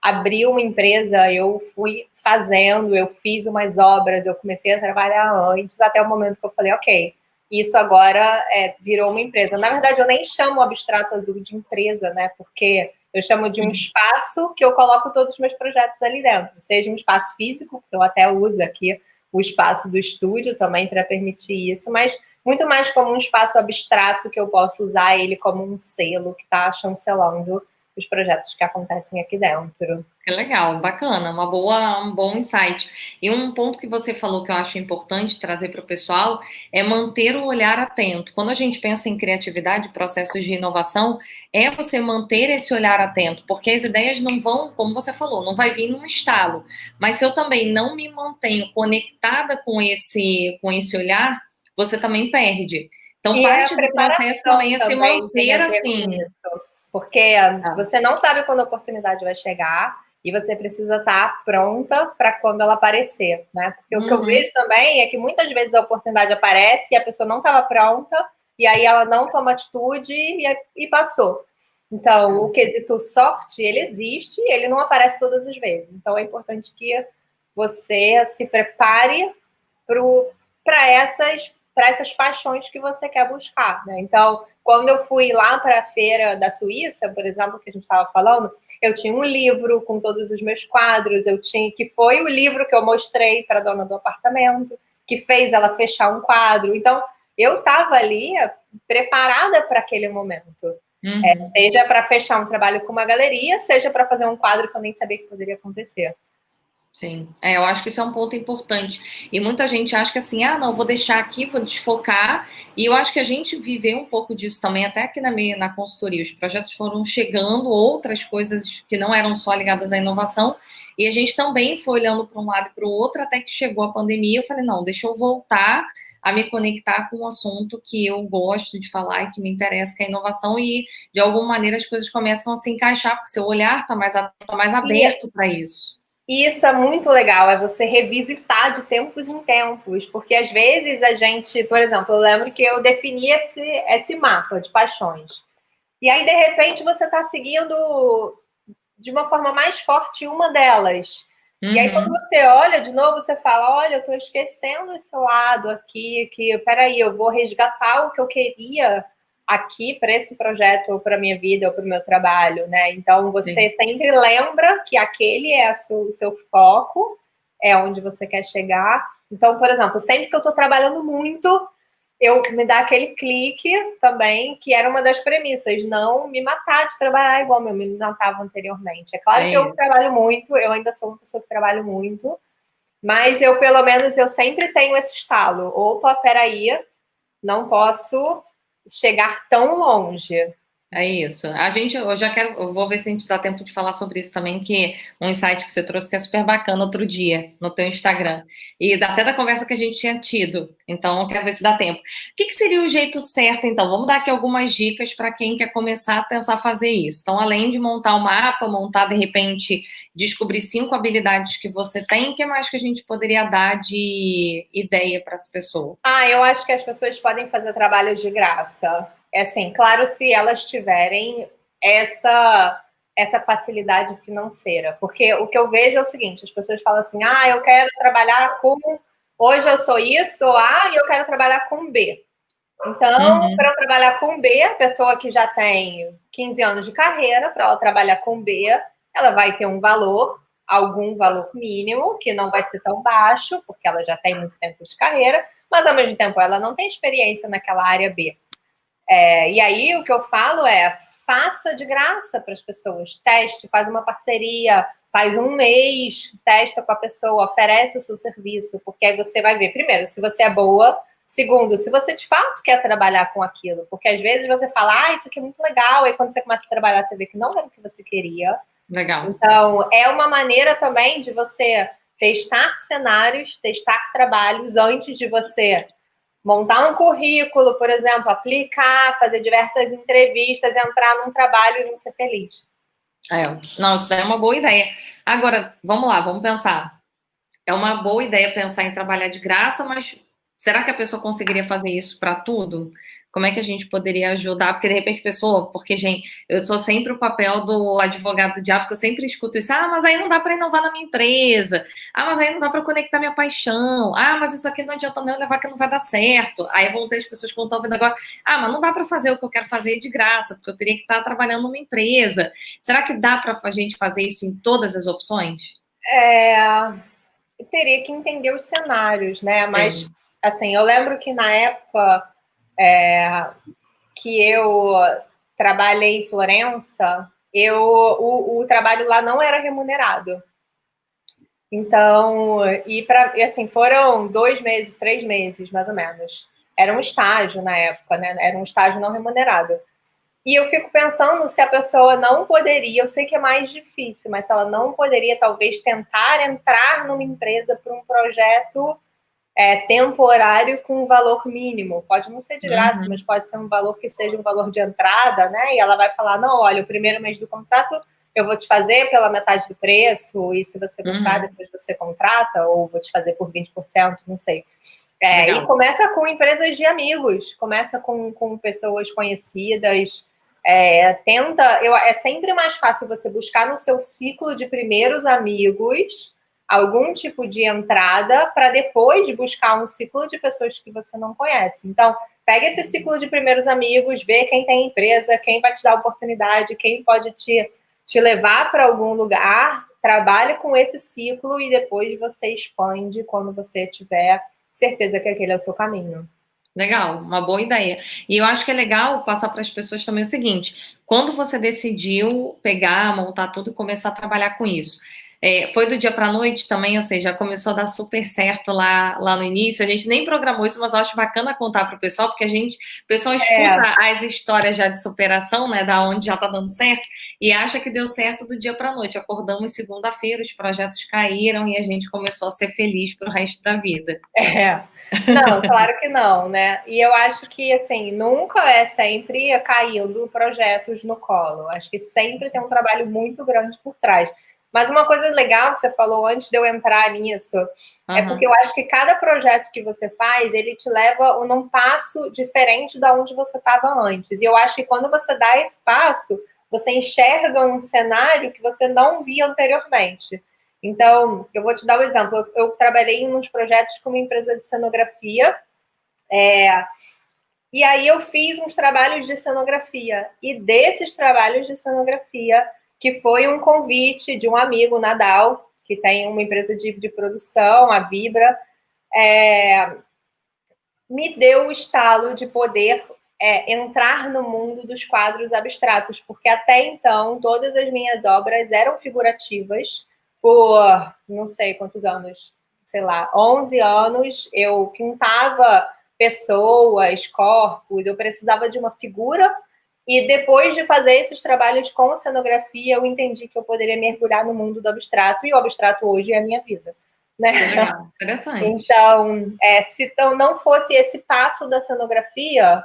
abrir uma empresa, eu fui fazendo, eu fiz umas obras, eu comecei a trabalhar antes, até o momento que eu falei, ok, isso agora virou uma empresa. Na verdade, eu nem chamo o Abstrato Azul de empresa, né? Porque eu chamo de um espaço que eu coloco todos os meus projetos ali dentro. Seja um espaço físico, que eu até uso aqui o espaço do estúdio também para permitir isso, mas muito mais como um espaço abstrato que eu posso usar ele como um selo que está chancelando os projetos que acontecem aqui dentro. Que legal, bacana, um bom insight. E um ponto que você falou que eu acho importante trazer para o pessoal é manter o olhar atento. Quando a gente pensa em criatividade, processos de inovação, é você manter esse olhar atento, porque as ideias não vão, como você falou, não vai vir num estalo. Mas se eu também não me mantenho conectada com esse olhar, você também perde. Então, E a parte do processo preparação também é se também tem manter a ver com assim. isso. Porque você não sabe quando a oportunidade vai chegar e você precisa estar pronta para quando ela aparecer, né? Porque o que eu vejo também é que muitas vezes a oportunidade aparece e a pessoa não estava pronta e aí ela não toma atitude e passou. Então, o quesito sorte, ele existe e ele não aparece todas as vezes. Então, é importante que você se prepare para essas paixões que você quer buscar, né? Então, quando eu fui lá para a feira da Suíça, por exemplo, que a gente estava falando, eu tinha um livro com todos os meus quadros, que foi o livro que eu mostrei para a dona do apartamento, que fez ela fechar um quadro. Então, eu estava ali preparada para aquele momento. Seja para fechar um trabalho com uma galeria, seja para fazer um quadro que eu nem sabia que poderia acontecer. Sim, eu acho que isso é um ponto importante. E muita gente acha que assim, não, vou deixar aqui, vou desfocar. E eu acho que a gente viveu um pouco disso também, até aqui na consultoria. Os projetos foram chegando, outras coisas que não eram só ligadas à inovação. E a gente também foi olhando para um lado e para o outro, até que chegou a pandemia. Eu falei, não, deixa eu voltar a me conectar com um assunto que eu gosto de falar e que me interessa, que é a inovação. E, de alguma maneira, as coisas começam a se encaixar, porque seu olhar está mais aberto para isso. E isso é muito legal, é você revisitar de tempos em tempos, porque às vezes a gente, por exemplo, eu lembro que eu defini esse mapa de paixões. E aí, de repente, você está seguindo de uma forma mais forte uma delas. E aí, quando você olha de novo, você fala, olha, eu estou esquecendo esse lado aqui, que, peraí, eu vou resgatar o que eu queria aqui para esse projeto, ou para minha vida, ou para o meu trabalho, né? Então, você sempre lembra que aquele é o seu foco, é onde você quer chegar. Então, por exemplo, sempre que eu estou trabalhando muito, me dá aquele clique também, que era uma das premissas, não me matar de trabalhar igual eu me matava anteriormente. É claro que eu trabalho muito, eu ainda sou uma pessoa que trabalho muito, mas eu, pelo menos, eu sempre tenho esse estalo. Opa, peraí, não posso chegar tão longe. É isso. Eu vou ver se a gente dá tempo de falar sobre isso também, que um insight que você trouxe que é super bacana outro dia no teu Instagram. E até da conversa que a gente tinha tido. Então, eu quero ver se dá tempo. O que seria o jeito certo, então? Vamos dar aqui algumas dicas para quem quer começar a pensar fazer isso. Então, além de montar o mapa, montar, de repente, descobrir 5 habilidades que você tem, o que mais que a gente poderia dar de ideia para as pessoas? Eu acho que as pessoas podem fazer trabalhos de graça. É assim, claro, se elas tiverem essa facilidade financeira. Porque o que eu vejo é o seguinte, as pessoas falam assim, eu quero trabalhar com... Hoje eu sou isso, e eu quero trabalhar com B. Então, para eu trabalhar com B, a pessoa que já tem 15 anos de carreira, para ela trabalhar com B, ela vai ter um valor, algum valor mínimo, que não vai ser tão baixo, porque ela já tem muito tempo de carreira, mas ao mesmo tempo ela não tem experiência naquela área B. E aí o que eu falo é, faça de graça para as pessoas, teste, faz uma parceria, faz um mês, testa com a pessoa, oferece o seu serviço, porque aí você vai ver, primeiro, se você é boa, segundo, se você de fato quer trabalhar com aquilo, porque às vezes você fala, isso aqui é muito legal, e quando você começa a trabalhar, você vê que não era o que você queria. Legal. Então, é uma maneira também de você testar cenários, testar trabalhos antes de você montar um currículo, por exemplo, aplicar, fazer diversas entrevistas, entrar num trabalho e não ser feliz. Não, isso daí é uma boa ideia. Agora, vamos lá, vamos pensar. É uma boa ideia pensar em trabalhar de graça, mas será que a pessoa conseguiria fazer isso para tudo? Como é que a gente poderia ajudar? Porque, de repente, porque, gente, eu sou sempre o papel do advogado do diabo, porque eu sempre escuto isso, mas aí não dá para inovar na minha empresa, mas aí não dá para conectar minha paixão, mas isso aqui não adianta não levar que não vai dar certo. Aí vão ter as pessoas que estão ouvindo agora, mas não dá para fazer o que eu quero fazer de graça, porque eu teria que estar trabalhando numa empresa. Será que dá para a gente fazer isso em todas as opções? Eu teria que entender os cenários, né? Sim. Mas, assim, eu lembro que na época que eu trabalhei em Florença, o trabalho lá não era remunerado. Então, assim, foram 2 meses, 3 meses, mais ou menos. Era um estágio na época, né? Era um estágio não remunerado. E eu fico pensando se a pessoa não poderia, eu sei que é mais difícil, mas se ela não poderia, talvez, tentar entrar numa empresa para um projeto temporário com um valor mínimo. Pode não ser de graça, mas pode ser um valor que seja um valor de entrada, né? E ela vai falar, não, olha, o primeiro mês do contrato eu vou te fazer pela metade do preço, e se você gostar, depois você contrata, ou vou te fazer por 20%, não sei. E começa com empresas de amigos, começa com pessoas conhecidas, é sempre mais fácil você buscar no seu ciclo de primeiros amigos algum tipo de entrada para depois buscar um ciclo de pessoas que você não conhece. Então, pega esse ciclo de primeiros amigos, vê quem tem empresa, quem vai te dar oportunidade, quem pode te levar para algum lugar, trabalha com esse ciclo e depois você expande quando você tiver certeza que aquele é o seu caminho. Legal, uma boa ideia. E eu acho que é legal passar para as pessoas também o seguinte: quando você decidiu pegar, montar tudo e começar a trabalhar com isso, foi do dia para a noite também, ou seja, começou a dar super certo lá no início. A gente nem programou isso, mas eu acho bacana contar para o pessoal, porque o pessoal escuta as histórias já de superação, né, da onde já está dando certo, e acha que deu certo do dia para a noite. Acordamos segunda-feira, os projetos caíram e a gente começou a ser feliz para o resto da vida. Não, claro que não, né? E eu acho que, assim, nunca é sempre caindo projetos no colo. Acho que sempre tem um trabalho muito grande por trás. Mas uma coisa legal que você falou antes de eu entrar nisso, é porque eu acho que cada projeto que você faz, ele te leva num passo diferente da onde você estava antes. E eu acho que quando você dá esse passo, você enxerga um cenário que você não via anteriormente. Então, eu vou te dar um exemplo. Eu trabalhei em uns projetos com uma empresa de cenografia, e aí eu fiz uns trabalhos de cenografia. E desses trabalhos de cenografia, que foi um convite de um amigo, Nadal, que tem uma empresa de produção, a Vibra, me deu o estalo de poder entrar no mundo dos quadros abstratos, porque até então todas as minhas obras eram figurativas. Por não sei quantos anos, sei lá, 11 anos, eu pintava pessoas, corpos, eu precisava de uma figura, e depois de fazer esses trabalhos com cenografia, eu entendi que eu poderia mergulhar no mundo do abstrato, e o abstrato hoje é a minha vida. Né? Legal, interessante. Então, se não fosse esse passo da cenografia,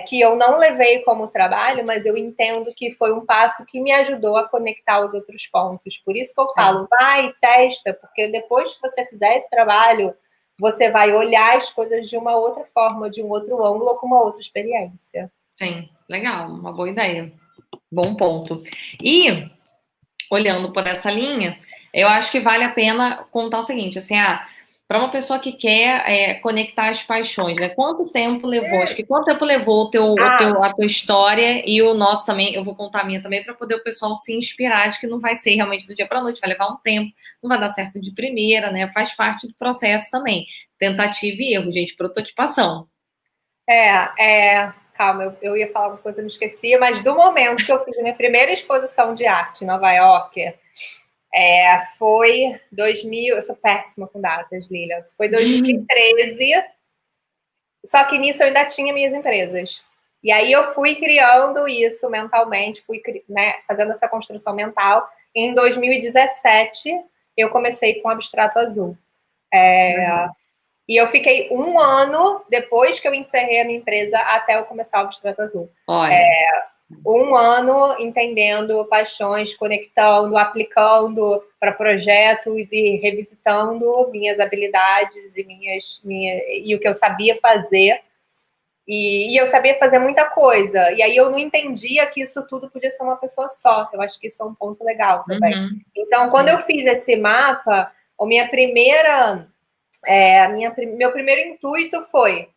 que eu não levei como trabalho, mas eu entendo que foi um passo que me ajudou a conectar os outros pontos. Por isso que eu falo, vai, testa, porque depois que você fizer esse trabalho, você vai olhar as coisas de uma outra forma, de um outro ângulo, com uma outra experiência. Sim, legal, uma boa ideia. Bom ponto. E, olhando por essa linha, eu acho que vale a pena contar o seguinte, assim, para uma pessoa que quer conectar as paixões, né? Quanto tempo levou? Acho que quanto tempo levou a tua história e o nosso também, eu vou contar a minha também, para poder o pessoal se inspirar de que não vai ser realmente do dia para a noite, vai levar um tempo, não vai dar certo de primeira, né? Faz parte do processo também. Tentativa e erro, gente, prototipação. Calma, eu ia falar uma coisa, me esqueci, mas do momento que eu fiz a minha primeira exposição de arte em Nova York, foi 2000, eu sou péssima com datas, Lilian, foi 2013, só que nisso eu ainda tinha minhas empresas. E aí eu fui criando isso mentalmente, fui fazendo essa construção mental. Em 2017, eu comecei com Abstrato Azul. E eu fiquei 1 ano depois que eu encerrei a minha empresa até eu começar o Abstrato Azul. Olha. 1 ano entendendo paixões, conectando, aplicando para projetos e revisitando minhas habilidades e o que eu sabia fazer. E eu sabia fazer muita coisa. E aí eu não entendia que isso tudo podia ser uma pessoa só. Eu acho que isso é um ponto legal também. Então, quando eu fiz esse mapa, meu primeiro intuito foi: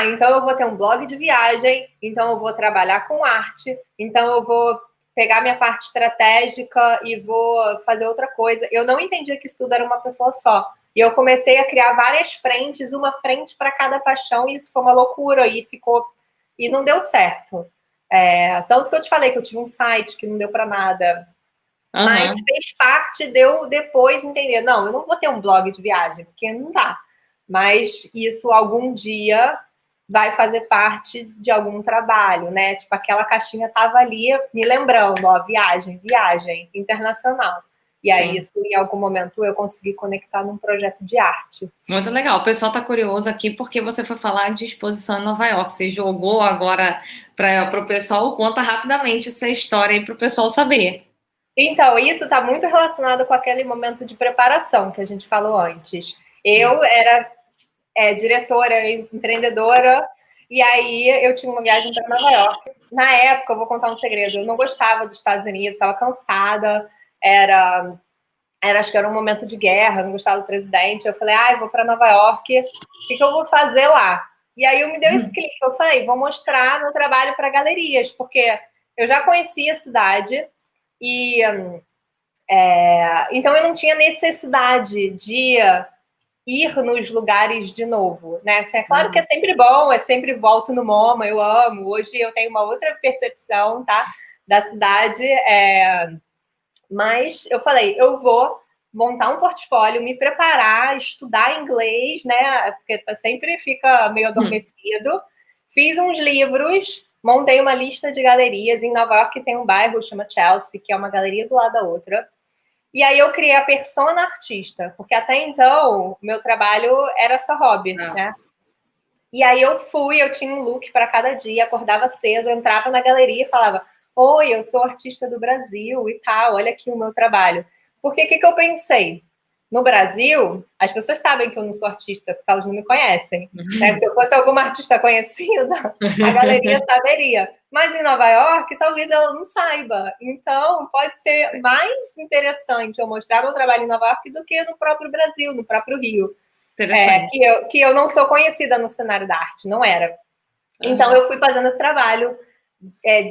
então eu vou ter um blog de viagem, então eu vou trabalhar com arte, então eu vou pegar minha parte estratégica e vou fazer outra coisa. Eu não entendia que isso tudo era uma pessoa só. E eu comecei a criar várias frentes, uma frente para cada paixão, e isso foi uma loucura, e não deu certo. Tanto que eu te falei que eu tive um site que não deu para nada, mas Aham. fez parte de eu depois entender, não, eu não vou ter um blog de viagem, porque não dá. Mas isso algum dia vai fazer parte de algum trabalho, né? Tipo, aquela caixinha tava ali me lembrando, ó, viagem internacional. E aí, Sim. isso, em algum momento, eu consegui conectar num projeto de arte. Muito legal. O pessoal está curioso aqui porque você foi falar de exposição em Nova York. Você jogou agora para o pessoal. Conta rapidamente essa história aí para o pessoal saber. Então, isso está muito relacionado com aquele momento de preparação que a gente falou antes. Eu era diretora, empreendedora, e aí eu tinha uma viagem para Nova York. Na época, eu vou contar um segredo, eu não gostava dos Estados Unidos, estava cansada, acho que era um momento de guerra, não gostava do presidente. Eu falei, eu vou para Nova York, o que eu vou fazer lá? E aí eu me deu esse clique, eu falei, vou mostrar meu trabalho para galerias, porque eu já conhecia a cidade e então eu não tinha necessidade de ir nos lugares de novo, né? Assim, é claro que é sempre bom, é sempre volto no MoMA, eu amo. Hoje eu tenho uma outra percepção, tá? Da cidade, mas eu falei, eu vou montar um portfólio, me preparar, estudar inglês, né? Porque sempre fica meio adormecido. Fiz uns livros, montei uma lista de galerias. Em Nova York tem um bairro chama Chelsea, que é uma galeria do lado da outra. E aí eu criei a persona artista, porque até então meu trabalho era só hobby, né? E aí eu tinha um look para cada dia, acordava cedo, entrava na galeria e falava: Oi, eu sou artista do Brasil e tal, olha aqui o meu trabalho. Porque o que eu pensei? No Brasil, as pessoas sabem que eu não sou artista, porque elas não me conhecem. Né? Se eu fosse alguma artista conhecida, a galeria saberia. Mas em Nova York, talvez ela não saiba. Então, pode ser mais interessante eu mostrar meu trabalho em Nova York do que no próprio Brasil, no próprio Rio. Que eu não sou conhecida no cenário da arte, não era. Então, eu fui fazendo esse trabalho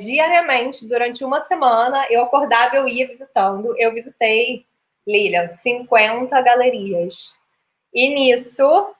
diariamente, durante uma semana. Eu acordava, eu ia visitando. Eu visitei, Lilian, 50 galerias. E nisso,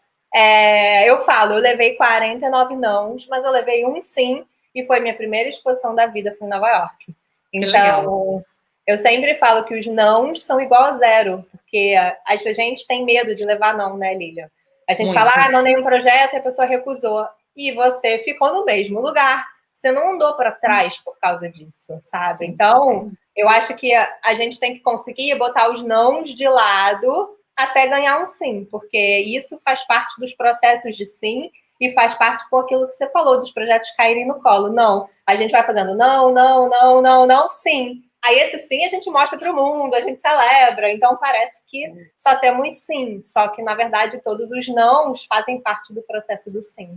eu falo, eu levei 49 nãos, mas eu levei um sim, e foi minha primeira exposição da vida, foi em Nova York. Então, eu sempre falo que os nãos são igual a zero, porque a gente tem medo de levar não, né, Lilian? A gente fala, mandei um projeto e a pessoa recusou. E você ficou no mesmo lugar. Você não andou para trás por causa disso, sabe? Sim. Então, eu acho que a gente tem que conseguir botar os nãos de lado até ganhar um sim, porque isso faz parte dos processos de sim e faz parte com aquilo que você falou, dos projetos caírem no colo. Não, a gente vai fazendo não, não, não, não, não, sim. Aí esse sim a gente mostra para o mundo, a gente celebra. Então parece que só temos sim, só que na verdade todos os nãos fazem parte do processo do sim.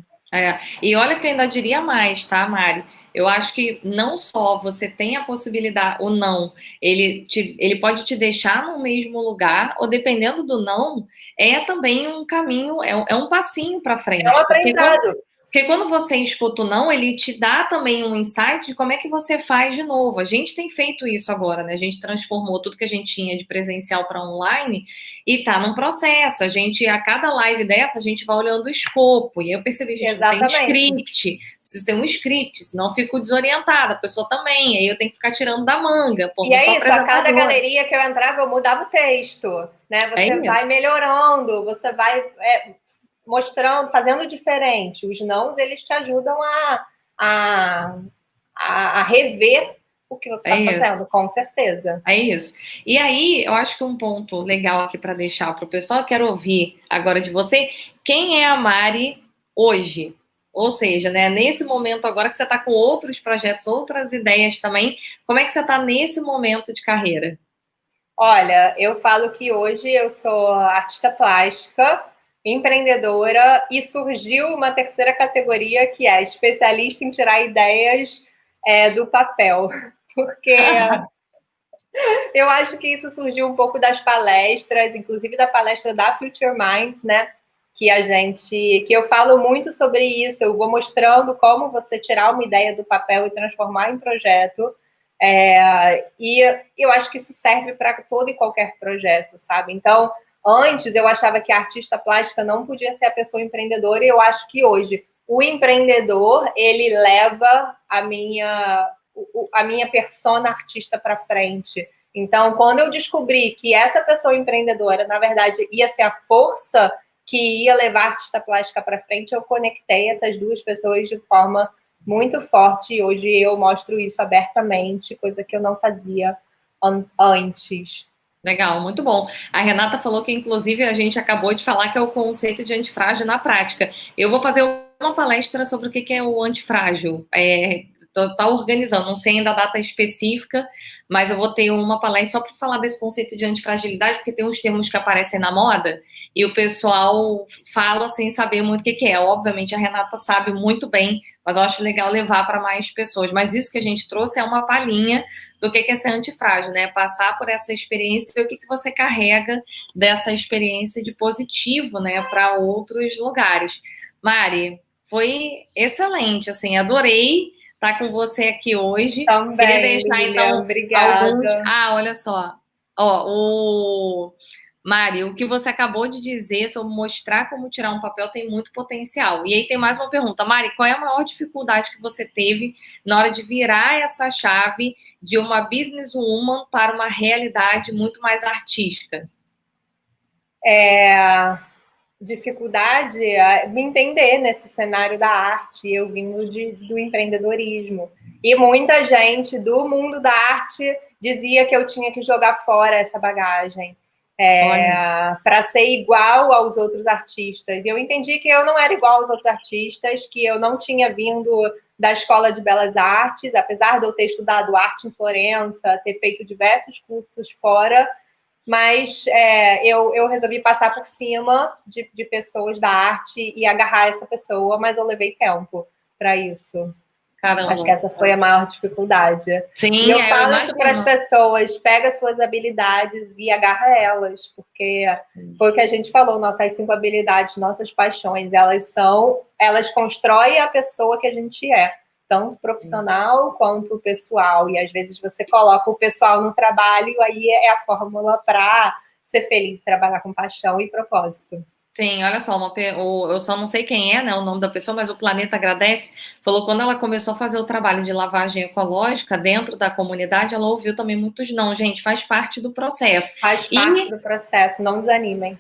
E olha que eu ainda diria mais, tá, Mari? Eu acho que não só você tem a possibilidade, o não, ele pode te deixar no mesmo lugar, ou dependendo do não, é também um caminho, é um passinho para frente. É um aprendizado. Porque quando você escuta o não, ele te dá também um insight de como é que você faz de novo. A gente tem feito isso agora, né? A gente transformou tudo que a gente tinha de presencial para online e tá num processo. A gente, a cada live dessa, a gente vai olhando o escopo. E eu percebi, gente, não tem script. Preciso ter um script, senão eu fico desorientada. A pessoa também. Aí eu tenho que ficar tirando da manga. E é isso, a cada galeria que eu entrava, eu mudava o texto, né? Você vai melhorando, você vai mostrando, fazendo diferente. Os nãos, eles te ajudam a rever o que você está fazendo, com certeza. É isso. E aí, eu acho que um ponto legal aqui para deixar para o pessoal, eu quero ouvir agora de você, quem é a Mari hoje? Ou seja, né, nesse momento agora que você está com outros projetos, outras ideias também, como é que você está nesse momento de carreira? Olha, eu falo que hoje eu sou artista plástica, empreendedora, e surgiu uma terceira categoria que é especialista em tirar ideias do papel. Porque eu acho que isso surgiu um pouco das palestras, inclusive da palestra da Future Minds, né? Que eu falo muito sobre isso, eu vou mostrando como você tirar uma ideia do papel e transformar em projeto. E eu acho que isso serve para todo e qualquer projeto, sabe? Então, antes eu achava que a artista plástica não podia ser a pessoa empreendedora, e eu acho que hoje o empreendedor, ele leva a minha persona artista para frente. Então, quando eu descobri que essa pessoa empreendedora, na verdade, ia ser a força que ia levar a artista plástica para frente, eu conectei essas duas pessoas de forma muito forte. E hoje eu mostro isso abertamente, coisa que eu não fazia antes. Legal, muito bom. A Renata falou que, inclusive, a gente acabou de falar que é o conceito de antifrágil na prática. Eu vou fazer uma palestra sobre o que é o antifrágil. Tá organizando, não sei ainda a data específica, mas eu vou ter uma palestra só para falar desse conceito de antifragilidade, porque tem uns termos que aparecem na moda e o pessoal fala sem saber muito o que é. Obviamente a Renata sabe muito bem, mas eu acho legal levar para mais pessoas. Mas isso que a gente trouxe é uma palhinha do que é ser antifrágil, né? Passar por essa experiência e ver o que você carrega dessa experiência de positivo, né, para outros lugares. Mari, foi excelente, assim, adorei estar com você aqui hoje. Também, queria deixar, Lilian, então, obrigada. olha só. Ó, Mari, o que você acabou de dizer sobre mostrar como tirar um papel tem muito potencial. E aí tem mais uma pergunta. Mari, qual é a maior dificuldade que você teve na hora de virar essa chave de uma businesswoman para uma realidade muito mais artística? Dificuldade a me entender nesse cenário da arte, eu vindo do empreendedorismo. E muita gente do mundo da arte dizia que eu tinha que jogar fora essa bagagem para ser igual aos outros artistas. E eu entendi que eu não era igual aos outros artistas, que eu não tinha vindo da Escola de Belas Artes, apesar de eu ter estudado arte em Florença, ter feito diversos cursos fora, mas eu resolvi passar por cima de pessoas da arte e agarrar essa pessoa, mas eu levei tempo para isso. Caramba. Acho que essa foi a maior dificuldade. Sim, e eu falo isso para as pessoas, pega suas habilidades e agarra elas, porque foi o que a gente falou, nossas 5 habilidades, nossas paixões, elas constroem a pessoa que a gente é, tanto profissional quanto pessoal, e às vezes você coloca o pessoal no trabalho, aí é a fórmula para ser feliz, trabalhar com paixão e propósito. Sim, olha só, eu só não sei quem é, né, o nome da pessoa, mas o Planeta Agradece falou que quando ela começou a fazer o trabalho de lavagem ecológica dentro da comunidade, ela ouviu também muitos não, gente, faz parte do processo. Faz parte do processo, não desanimem.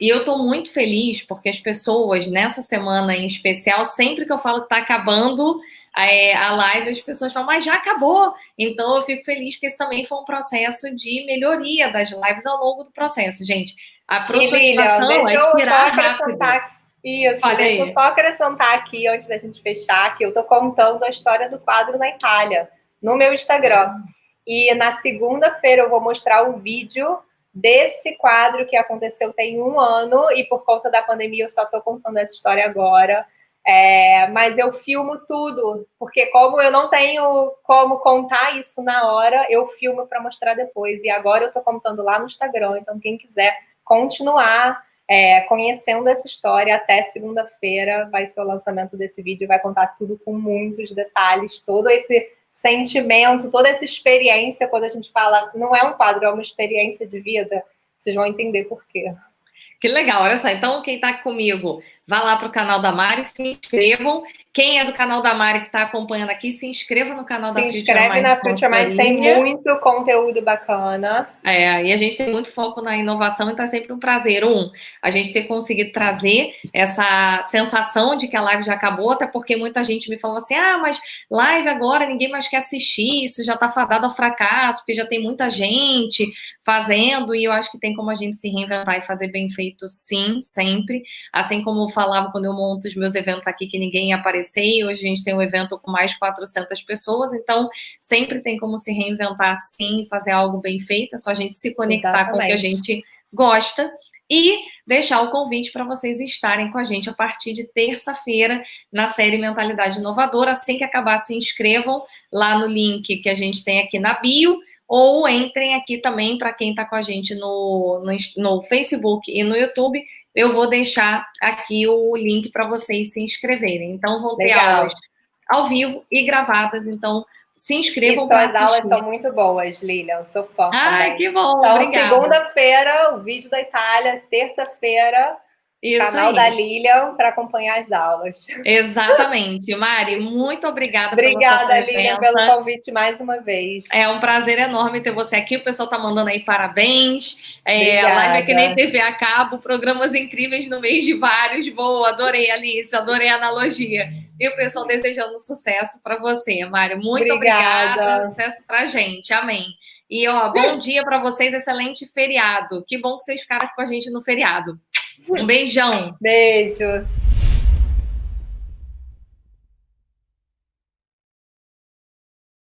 E eu tô muito feliz porque as pessoas, nessa semana em especial, sempre que eu falo que tá acabando a live, as pessoas falam, mas já acabou. Então eu fico feliz porque esse também foi um processo de melhoria das lives ao longo do processo, gente. A prototipação é tirar rápido. Isso, deixa eu só acrescentar aqui, antes da gente fechar, que eu tô contando a história do quadro na Itália, no meu Instagram. E na segunda-feira eu vou mostrar o vídeo desse quadro que aconteceu tem 1 ano, e por conta da pandemia eu só tô contando essa história agora. Mas eu filmo tudo, porque como eu não tenho como contar isso na hora, eu filmo para mostrar depois. E agora eu tô contando lá no Instagram, então quem quiser continuar conhecendo essa história, até segunda-feira vai ser o lançamento desse vídeo, vai contar tudo com muitos detalhes, todo esse sentimento, toda essa experiência. Quando a gente fala, não é um quadro, é uma experiência de vida, vocês vão entender por quê. Que legal, olha só, então quem tá comigo, vá lá pro canal da Mari, se inscrevam. Quem é do canal da Mari que tá acompanhando aqui, se inscreva no canal da Future Mind. Se inscreve na Future Mind, tem muito conteúdo bacana. E a gente tem muito foco na inovação, então é sempre um prazer, a gente ter conseguido trazer essa sensação de que a live já acabou, até porque muita gente me falou assim, mas live agora, ninguém mais quer assistir, isso já tá fadado ao fracasso, porque já tem muita gente fazendo, e eu acho que tem como a gente se reinventar e fazer bem feito, sim, sempre, assim como eu falava quando eu monto os meus eventos aqui, que ninguém ia aparecer, e hoje a gente tem um evento com mais de 400 pessoas, então sempre tem como se reinventar, sim, fazer algo bem feito, é só a gente se conectar com o que a gente gosta e deixar o convite para vocês estarem com a gente a partir de terça-feira na série Mentalidade Inovadora. Assim que acabar, se inscrevam lá no link que a gente tem aqui na bio, ou entrem aqui também para quem está com a gente no Facebook e no YouTube. Eu vou deixar aqui o link para vocês se inscreverem. Então, vão ter aulas ao vivo e gravadas, então se inscrevam para assistir. As aulas são muito boas, Lilian, eu sou fã também. Que bom, então, obrigada. Segunda-feira, o vídeo da Itália, terça-feira, Isso Canal aí. da Lilian para acompanhar as aulas. Exatamente. Mari, muito obrigada pela sua Obrigada, presença. Lilian, pelo convite mais uma vez. É um prazer enorme ter você aqui. O pessoal tá mandando aí parabéns. A live é que nem Obrigada. TV a cabo, programas incríveis no mês de vários. Boa, adorei, Alice, adorei a analogia. E o pessoal desejando sucesso para você, Mari. Muito obrigada. Sucesso pra gente. Amém. E, bom dia para vocês, excelente feriado. Que bom que vocês ficaram com a gente no feriado. Um beijão. Beijo.